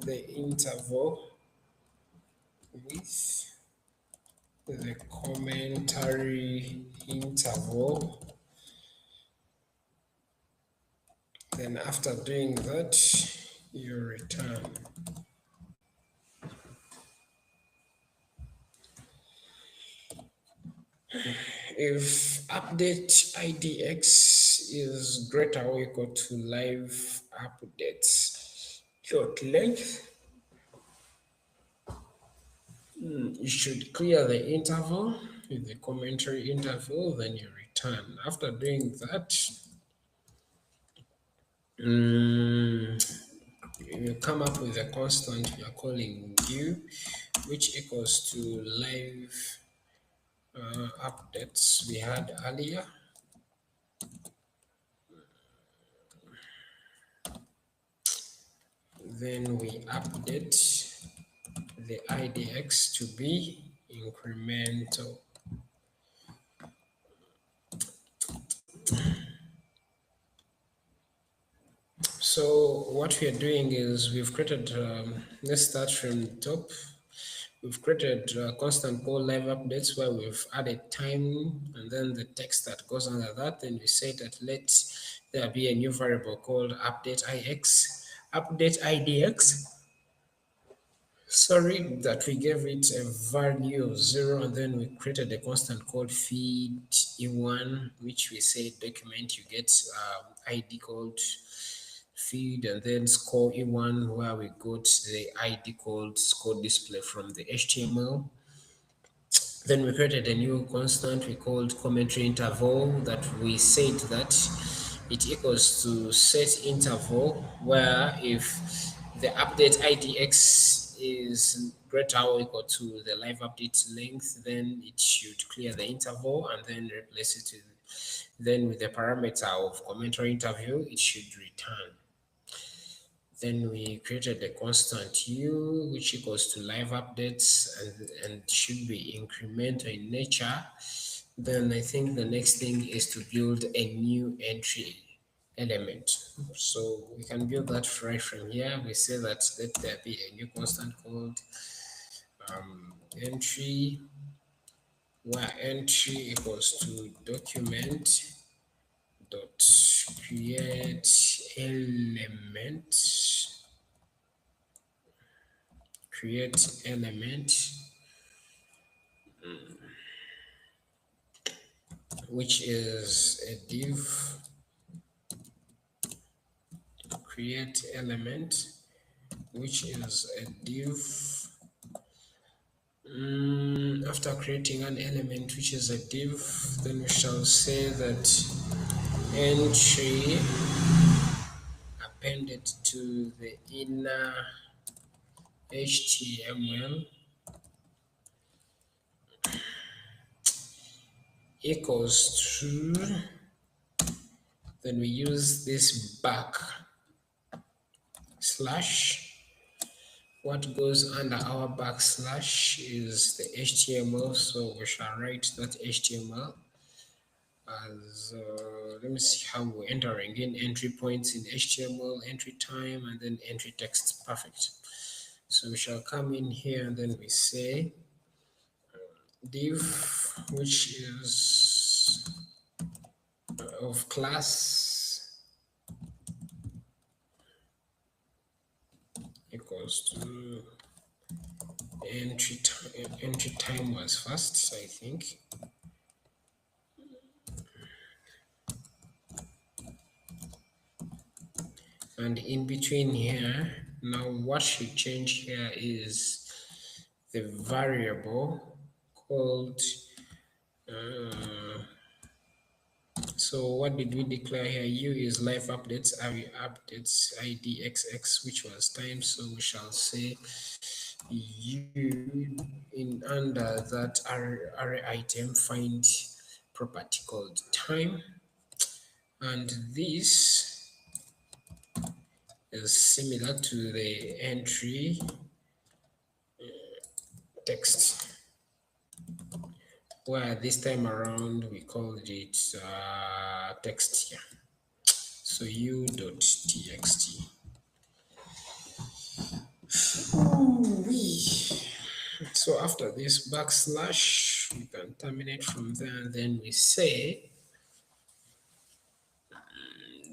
the interval with the commentary interval. Then after doing that, you return. If update idx is greater or equal to live updates dot length, you should clear the interval with the commentary interval, then you return. After doing that, you come up with a constant you are calling u, which equals to live updates we had earlier. Then we update the idx to be incremental. So what we are doing is we've created, let's start from the top. We've created a constant called live updates where we've added time and then the text that goes under that. Then we say that let there be a new variable called update ix, update idx. Sorry, that we gave it a value of 0, and then we created a constant called feed e1, which we say document you get ID called feed, and then score e1 where we got the ID called score display from the HTML. Then we created a new constant we called commentary interval that we said that it equals to set interval, where if the update idx is greater or equal to the live update length, then it should clear the interval and then replace it with the parameter of commentary interval, it should return. Then we created a constant u, which equals to live updates and should be incremental in nature. Then I think the next thing is to build a new entry element. So we can build that right from here. We say that let there be a new constant called entry, where entry equals to document dot create element, which is a div create element, which is a div. After creating an element which is a div, then we shall say that entry appended to the inner HTML equals to, then we use this back slash. What goes under our backslash is the HTML, so we shall write that HTML as let me see how we're entering in entry points in HTML, entry time, and then entry text. Perfect. So we shall come in here and then we say div, which is of class equals to entry time was first, I think. And in between here, now what should change here is the variable called so what did we declare here? U is live updates, array updates, idxx, which was time. So we shall say U in under that array item find property called time, and this is similar to the entry text, where this time around we called it text here. So u.txt. So after this backslash, we can terminate from there, and then we say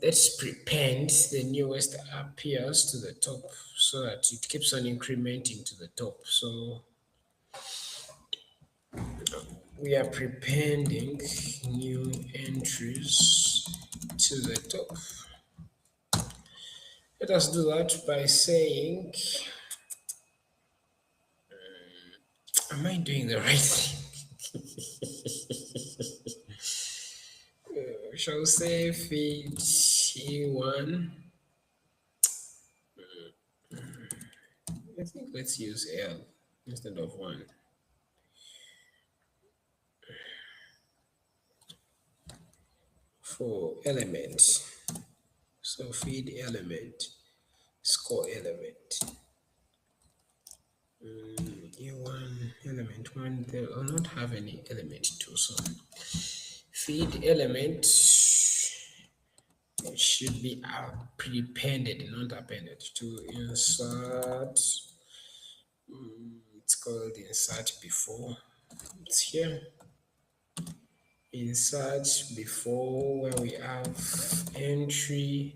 let's prepend the newest appears to the top so that it keeps on incrementing to the top. So we are prepending new entries to the top. Let us do that by saying, am I doing the right thing? We shall say feed E1. I think let's use L instead of 1. For element. So feed element, score element. E1 element 1, they will not have any element 2. So feed element should be prepended, not appended to insert. It's called insert before. It's here. Insert before, where we have entry,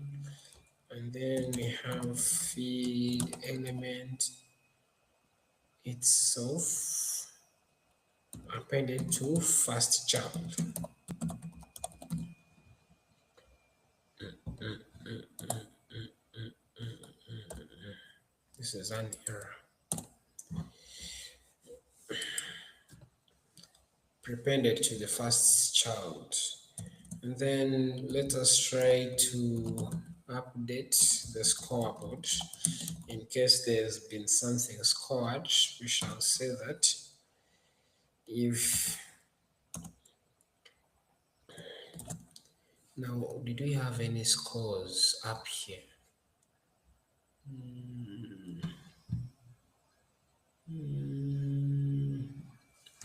and then we have feed element itself appended to first child. This is an error. Prepended to the first child. And then let us try to update the scoreboard. In case there's been something scored, we shall say that if now, did we have any scores up here?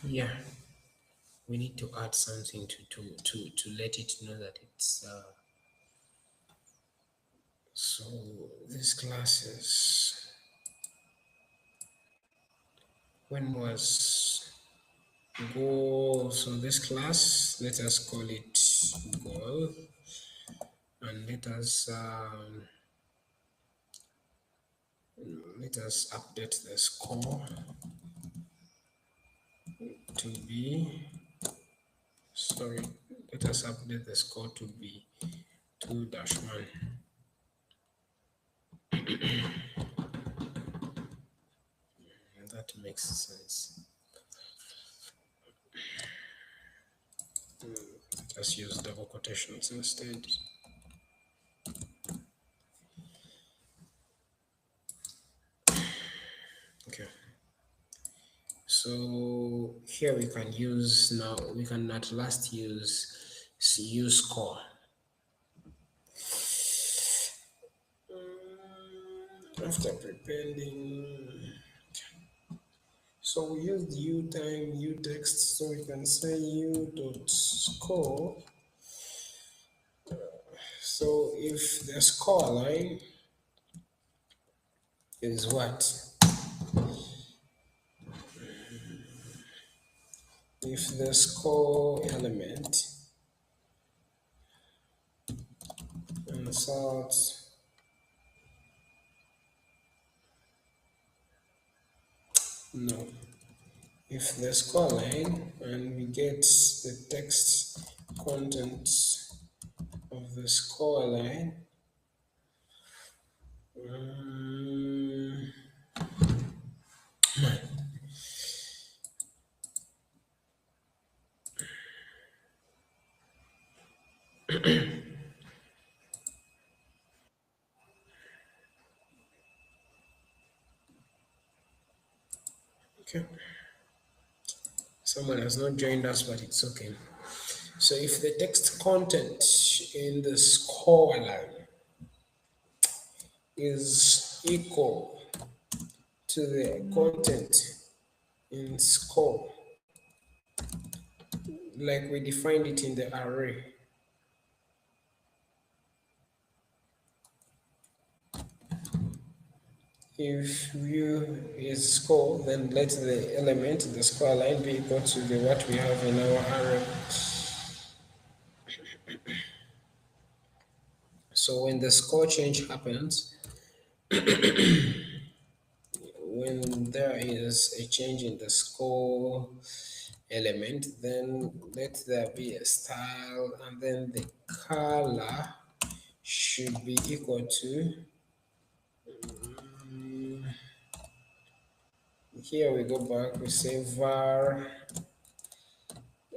Yeah, we need to add something to let it know that it's so this classes, when was goal? So this class, let us call it goal, and let us update the score to be, sorry, let us update the score to be 2-1. That makes sense. Let's use double quotations instead. So here we can use now, we can at last use score. After prepending, so we use the u time u text, so we can say u dot score. So if the score line is what? If the score element inserts no, if the score line and we get the text contents of the score line, okay, someone has not joined us, but it's okay. So if the text content in the score line is equal to the content in score, like we defined it in the array, if view is score, then let the element in the score line be equal to the what we have in our array. So when the score change happens, when there is a change in the score element, then let there be a style, and then the color should be equal to, here we go back, we say var,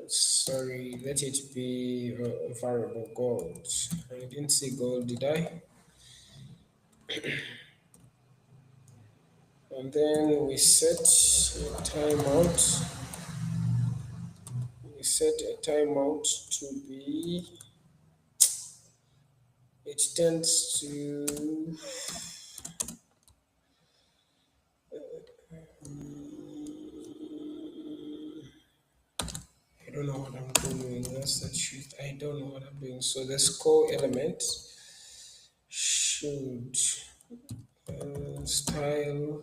sorry, let it be variable gold. I didn't see gold, did I? And then we set a timeout. We set a timeout to be, it tends to I don't know what I'm doing. That's the truth. I don't know what I'm doing. So the score element should style,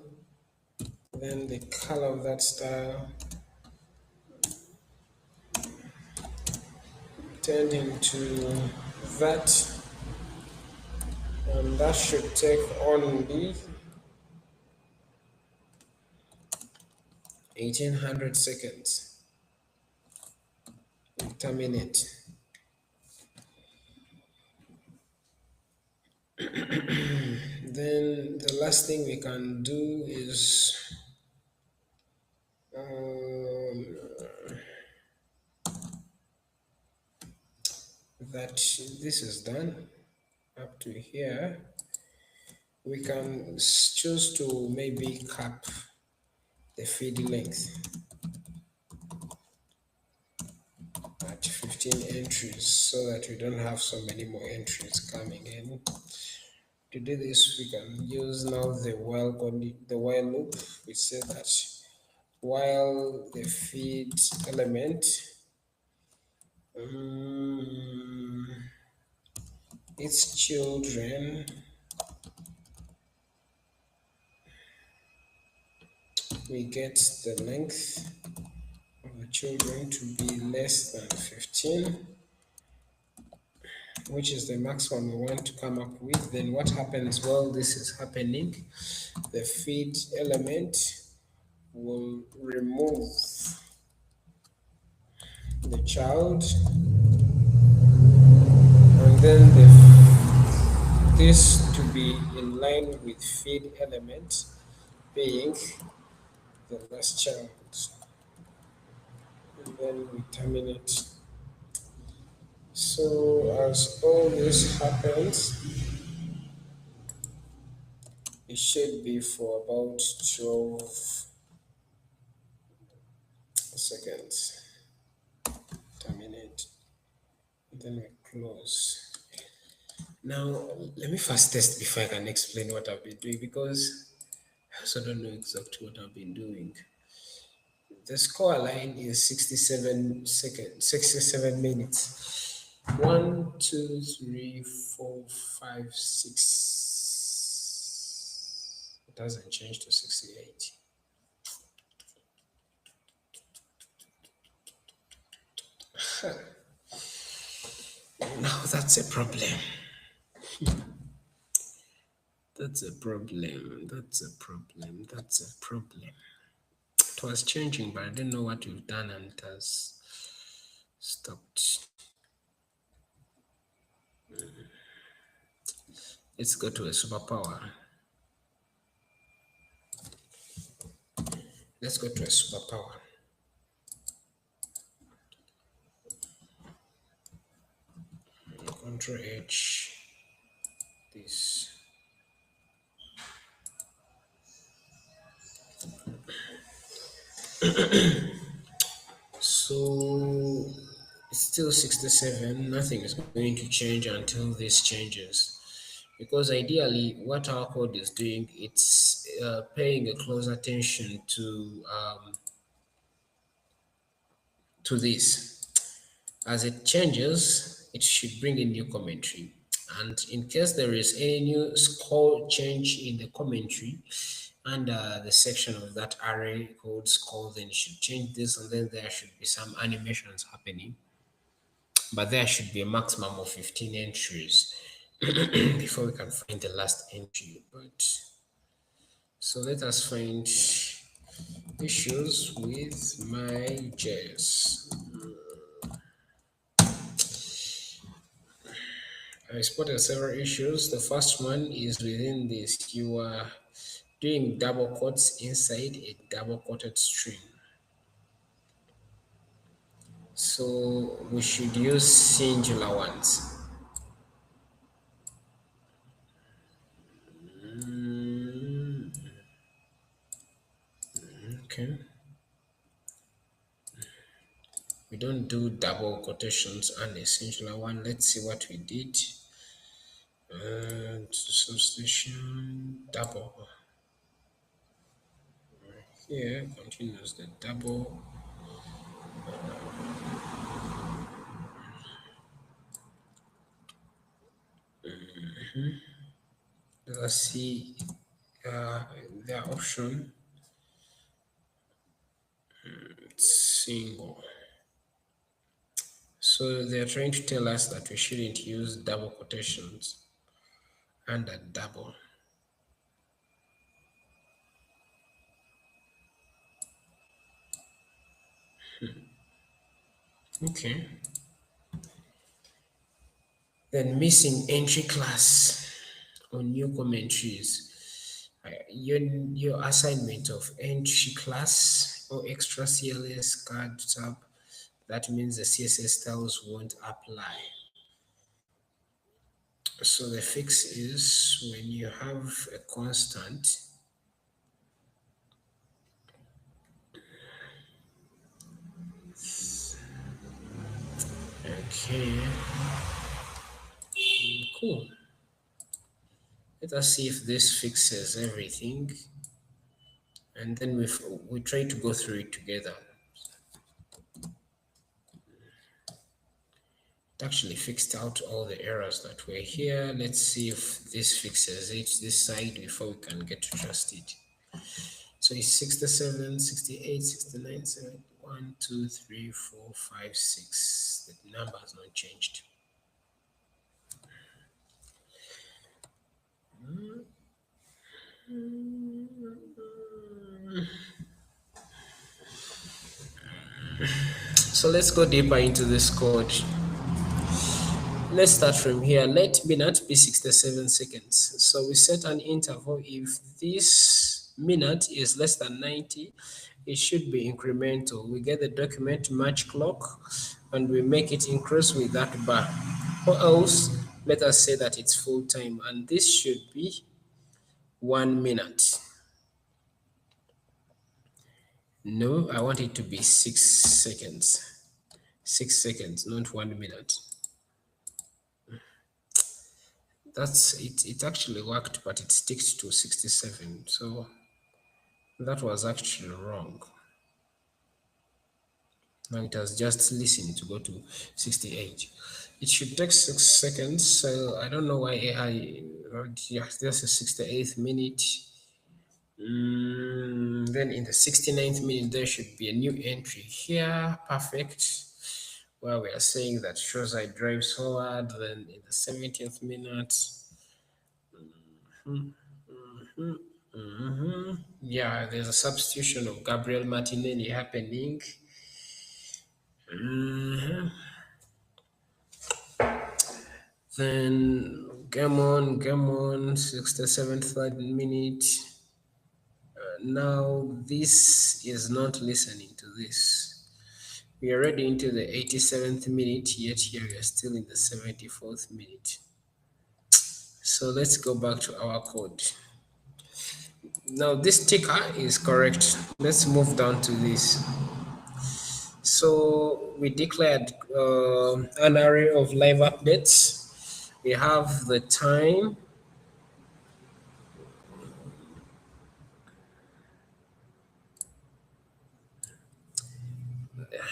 then the color of that style tending to that, and that should take only 1800 seconds. Terminate. Then the last thing we can do is that this is done up to here. We can choose to maybe cap the feed length at 15 entries so that we don't have so many more entries coming in. To do this, we can use now the while loop. We say that while the feed element its children we get the length of the children to be less than 15, which is the maximum we want to come up with. Then what happens while this is happening? The feed element will remove the child, and then this to be in line with feed element being the last child, and then we terminate. So as all this happens, it should be for about 12 seconds. Terminate. And then we close. Now, let me first test before I can explain what I've been doing because I also don't know exactly what I've been doing. The score line is 67 seconds, 67 minutes. 1, 2, 3, 4, 5, 6. It doesn't change to 68. Now that's a problem. That's a problem. That's a problem. That's a problem. It was changing, but I didn't know what we've done and it has stopped. Let's go to a superpower. Let's go to a superpower. Control H. This. So it's still 67. Nothing is going to change until this changes. Because ideally, what our code is doing, it's paying a close attention to this. As it changes, it should bring in new commentary. And in case there is any new score change in the commentary under the section of that array called score, then it should change this, and then there should be some animations happening. But there should be a maximum of 15 entries before we can find the last entry. But so let us find issues with my JS. I spotted several issues. The first one is within this. You are doing double quotes inside a double quoted string. So we should use singular ones. Okay. We don't do double quotations and a singular one. Let's see what we did. And substitution double. Here continues the double. Let's see their option. Single. So they're trying to tell us that we shouldn't use double quotations and a double. Okay. Then missing entry class on new commentaries. Your assignment of entry class or extra CLS card tab, that means the CSS styles won't apply. So the fix is when you have a constant, okay, cool. Let us see if this fixes everything, and then we try to go through it together. It actually fixed out all the errors that were here. Let's see if this fixes it this side before we can get to trust it. So it's 67, 68, 69, 71, 2, 3, 4, 5, 6. The number has not changed. So let's go deeper into this code. Let's start from here. Let minute be 67 seconds. So we set an interval. If this minute is less than 90, it should be incremental. We get the document match clock and we make it increase with that bar. Or else, let us say that it's full time, and this should be 1 minute. No, I want it to be 6 seconds. 6 seconds, not 1 minute. That's it. It actually worked, but it sticks to 67. So that was actually wrong. Now it has just listened to go to 68. It should take 6 seconds. So I don't know why AI. Yes, there's a 68th minute. Then in the 69th minute, there should be a new entry here. Perfect. Where we are saying that shows I drive forward. Then in the 70th minute, yeah, there's a substitution of Gabriel Martinelli happening. Then game on, 67th third minute. Now this is not listening to this. We are already into the 87th minute, yet here we are still in the 74th minute. So let's go back to our code. Now this ticker is correct. Let's move down to this. So we declared an array of live updates. We have the time.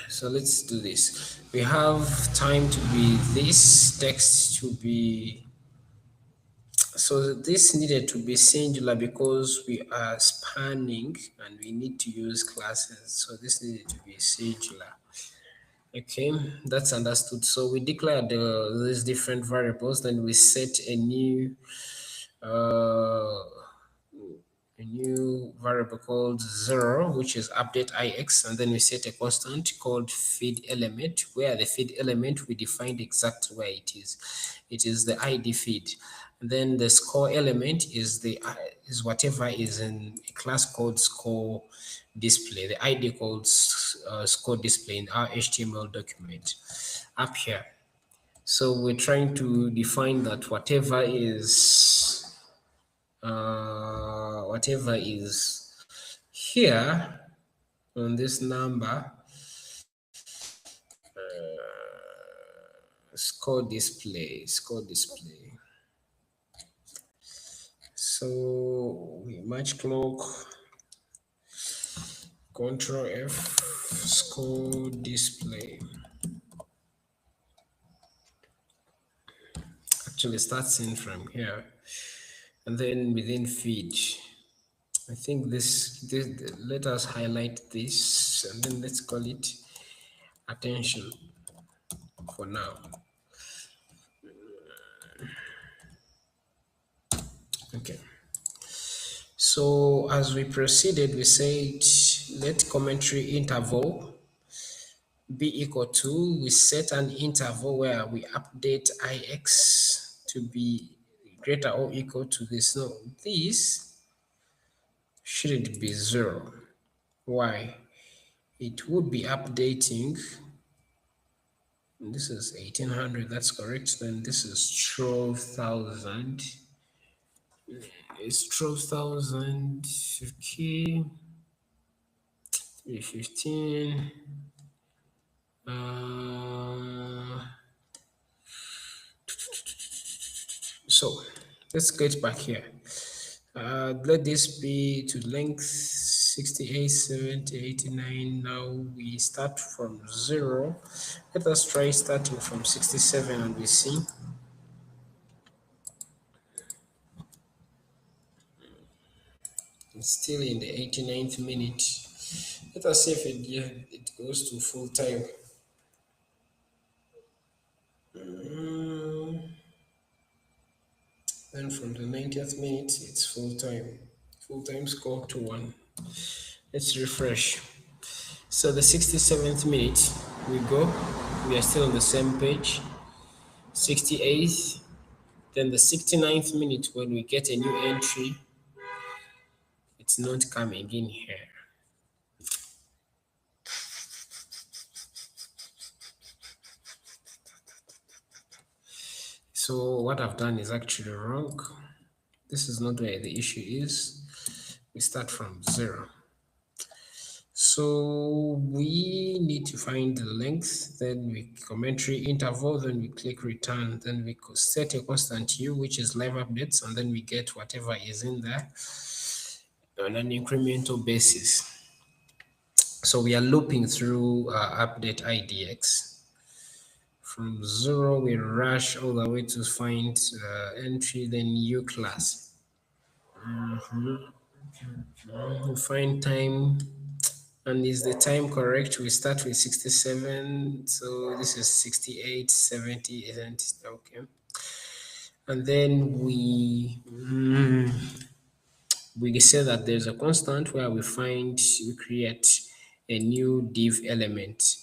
So let's do this. We have time to be this, text to be, so this needed to be singular because we are spanning and we need to use classes. So this needed to be singular. Okay, that's understood. So we declared these different variables, then we set uh, a new variable called 0, which is update ix, and then we set a constant called feed element, where the feed element we defined exactly where it is. It is the id feed. And then the score element is whatever is in a class called score display, the id called score display in our HTML document up here. So we're trying to define that whatever is here on this number, score display. So we match clock, Control F, score display. Actually starts in from here, and then within feed. I think this let us highlight this, and then let's call it attention for now. Okay. So as we proceeded, we said let commentary interval be equal to, we set an interval where we update ix to be greater or equal to this. No, this shouldn't be 0. Why? It would be updating. This is 1800, that's correct. Then this is 12,000. It's 12,000. Okay. 315. So let's get back here. Let this be to length 68, 70, 89. Now we start from 0. Let us try starting from 67 and we see. It's still in the 89th minute. Let us see if it goes to full time. Then from the 90th minute, it's full time. Full time score to 1. Let's refresh. So the 67th minute, we go. We are still on the same page. 68th. Then the 69th minute, when we get a new entry, it's not coming in here. So what I've done is actually wrong. This is not where the issue is. We start from 0. So we need to find the length, then we commentary interval, then we click return, then we set a constant u, which is live updates, and then we get whatever is in there on an incremental basis. So we are looping through update IDX. From 0, we rush all the way to find entry, then U class. We find time, and is the time correct? We start with 67, so this is 68, 70, isn't it? Okay. And then we say that there's a constant where we create a new div element.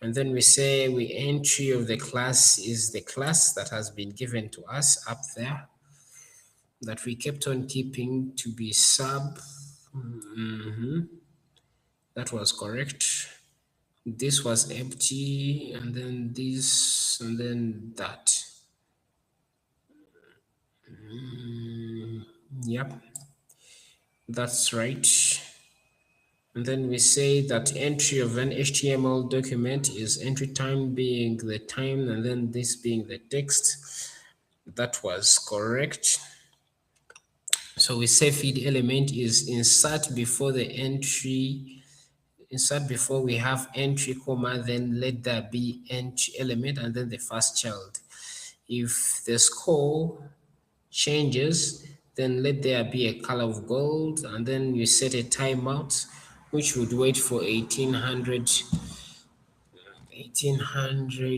And then we say entry of the class is the class that has been given to us up there that we kept on keeping to be sub. That was correct. This was empty, and then this, and then that. Yep, that's right. And then we say that entry of an HTML document is entry time being the time, and then this being the text. That was correct. So we say feed element is insert before the entry, insert before we have entry comma, then let there be entry element and then the first child. If the score changes, then let there be a color of gold, and then you set a timeout which would wait for 1800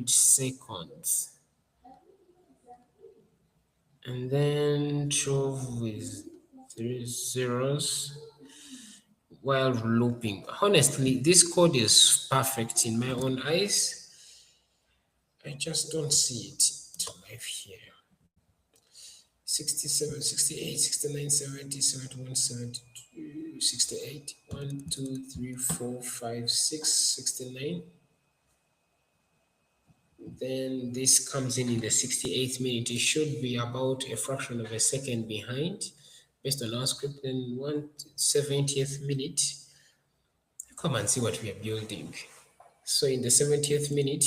seconds. And then 12 with 3 zeros while looping. Honestly, this code is perfect in my own eyes. I just don't see it live here. 67, 68, 69, 70, 71, 72, 68, 1, 2, 3, 4, 5, 6, 69. Then this comes in the 68th minute. It should be about a fraction of a second behind based on our script. Then 1/70th minute, come and see what we are building. So in the 70th minute,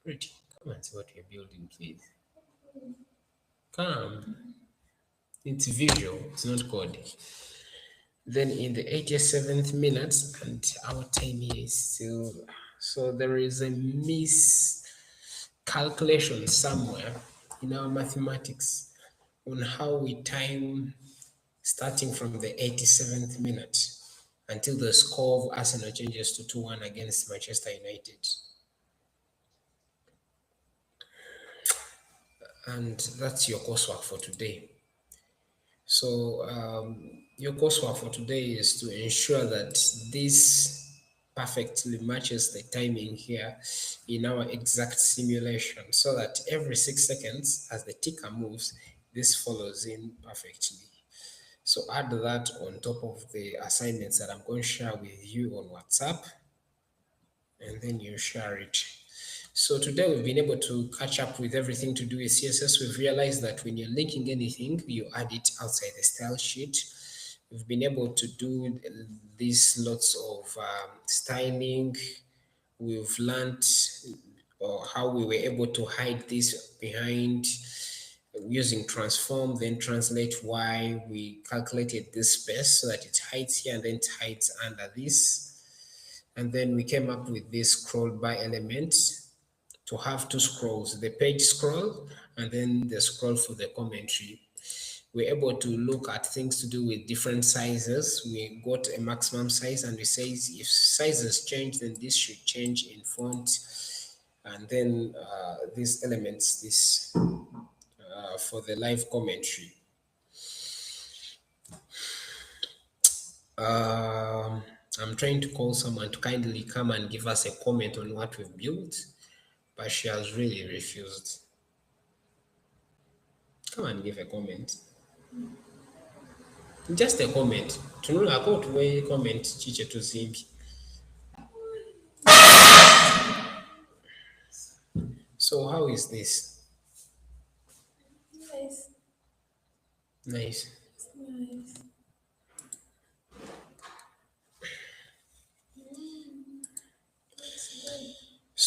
Pretty, come and see what we are building, please. Come. It's visual, it's not code. Then in the 87th minute, and our time here is still, so there is a miscalculation somewhere in our mathematics on how we time starting from the 87th minute until the score of Arsenal changes to 2-1 against Manchester United. And that's your coursework for today. So your coursework for today is to ensure that this perfectly matches the timing here in our exact simulation, so that every 6 seconds as the ticker moves, this follows in perfectly. So add that on top of the assignments that I'm going to share with you on WhatsApp, and then you share it. So today we've been able to catch up with everything to do with CSS. We've realized that when you're linking anything, you add it outside the style sheet. We've been able to do these lots of styling. We've learned how we were able to hide this behind using transform, then translate why we calculated this space so that it hides here and then it hides under this. And then we came up with this scroll by element to have two scrolls, the page scroll and then the scroll for the commentary. We're able to look at things to do with different sizes. We got a maximum size and we say if sizes change, then this should change in font. And then these elements, this for the live commentary. I'm trying to call someone to kindly come and give us a comment on what we've built, but she has really refused. Come and give a comment. Just a comment. Tunula ako tuwe comment chiche tuzimbi. So how is this? Nice. Nice. Nice.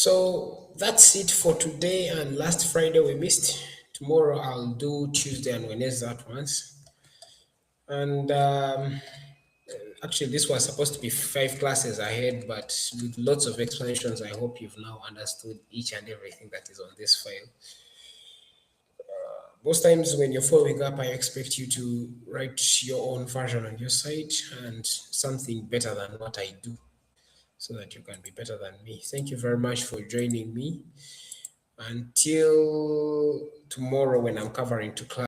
So that's it for today and last Friday we missed. Tomorrow I'll do Tuesday and Wednesday at once. And actually, this was supposed to be 5 classes ahead, but with lots of explanations, I hope you've now understood each and everything that is on this file. Most times when you're following up, I expect you to write your own version on your site and something better than what I do so that you can be better than me. Thank you very much for joining me. Until tomorrow when I'm covering 2 classes.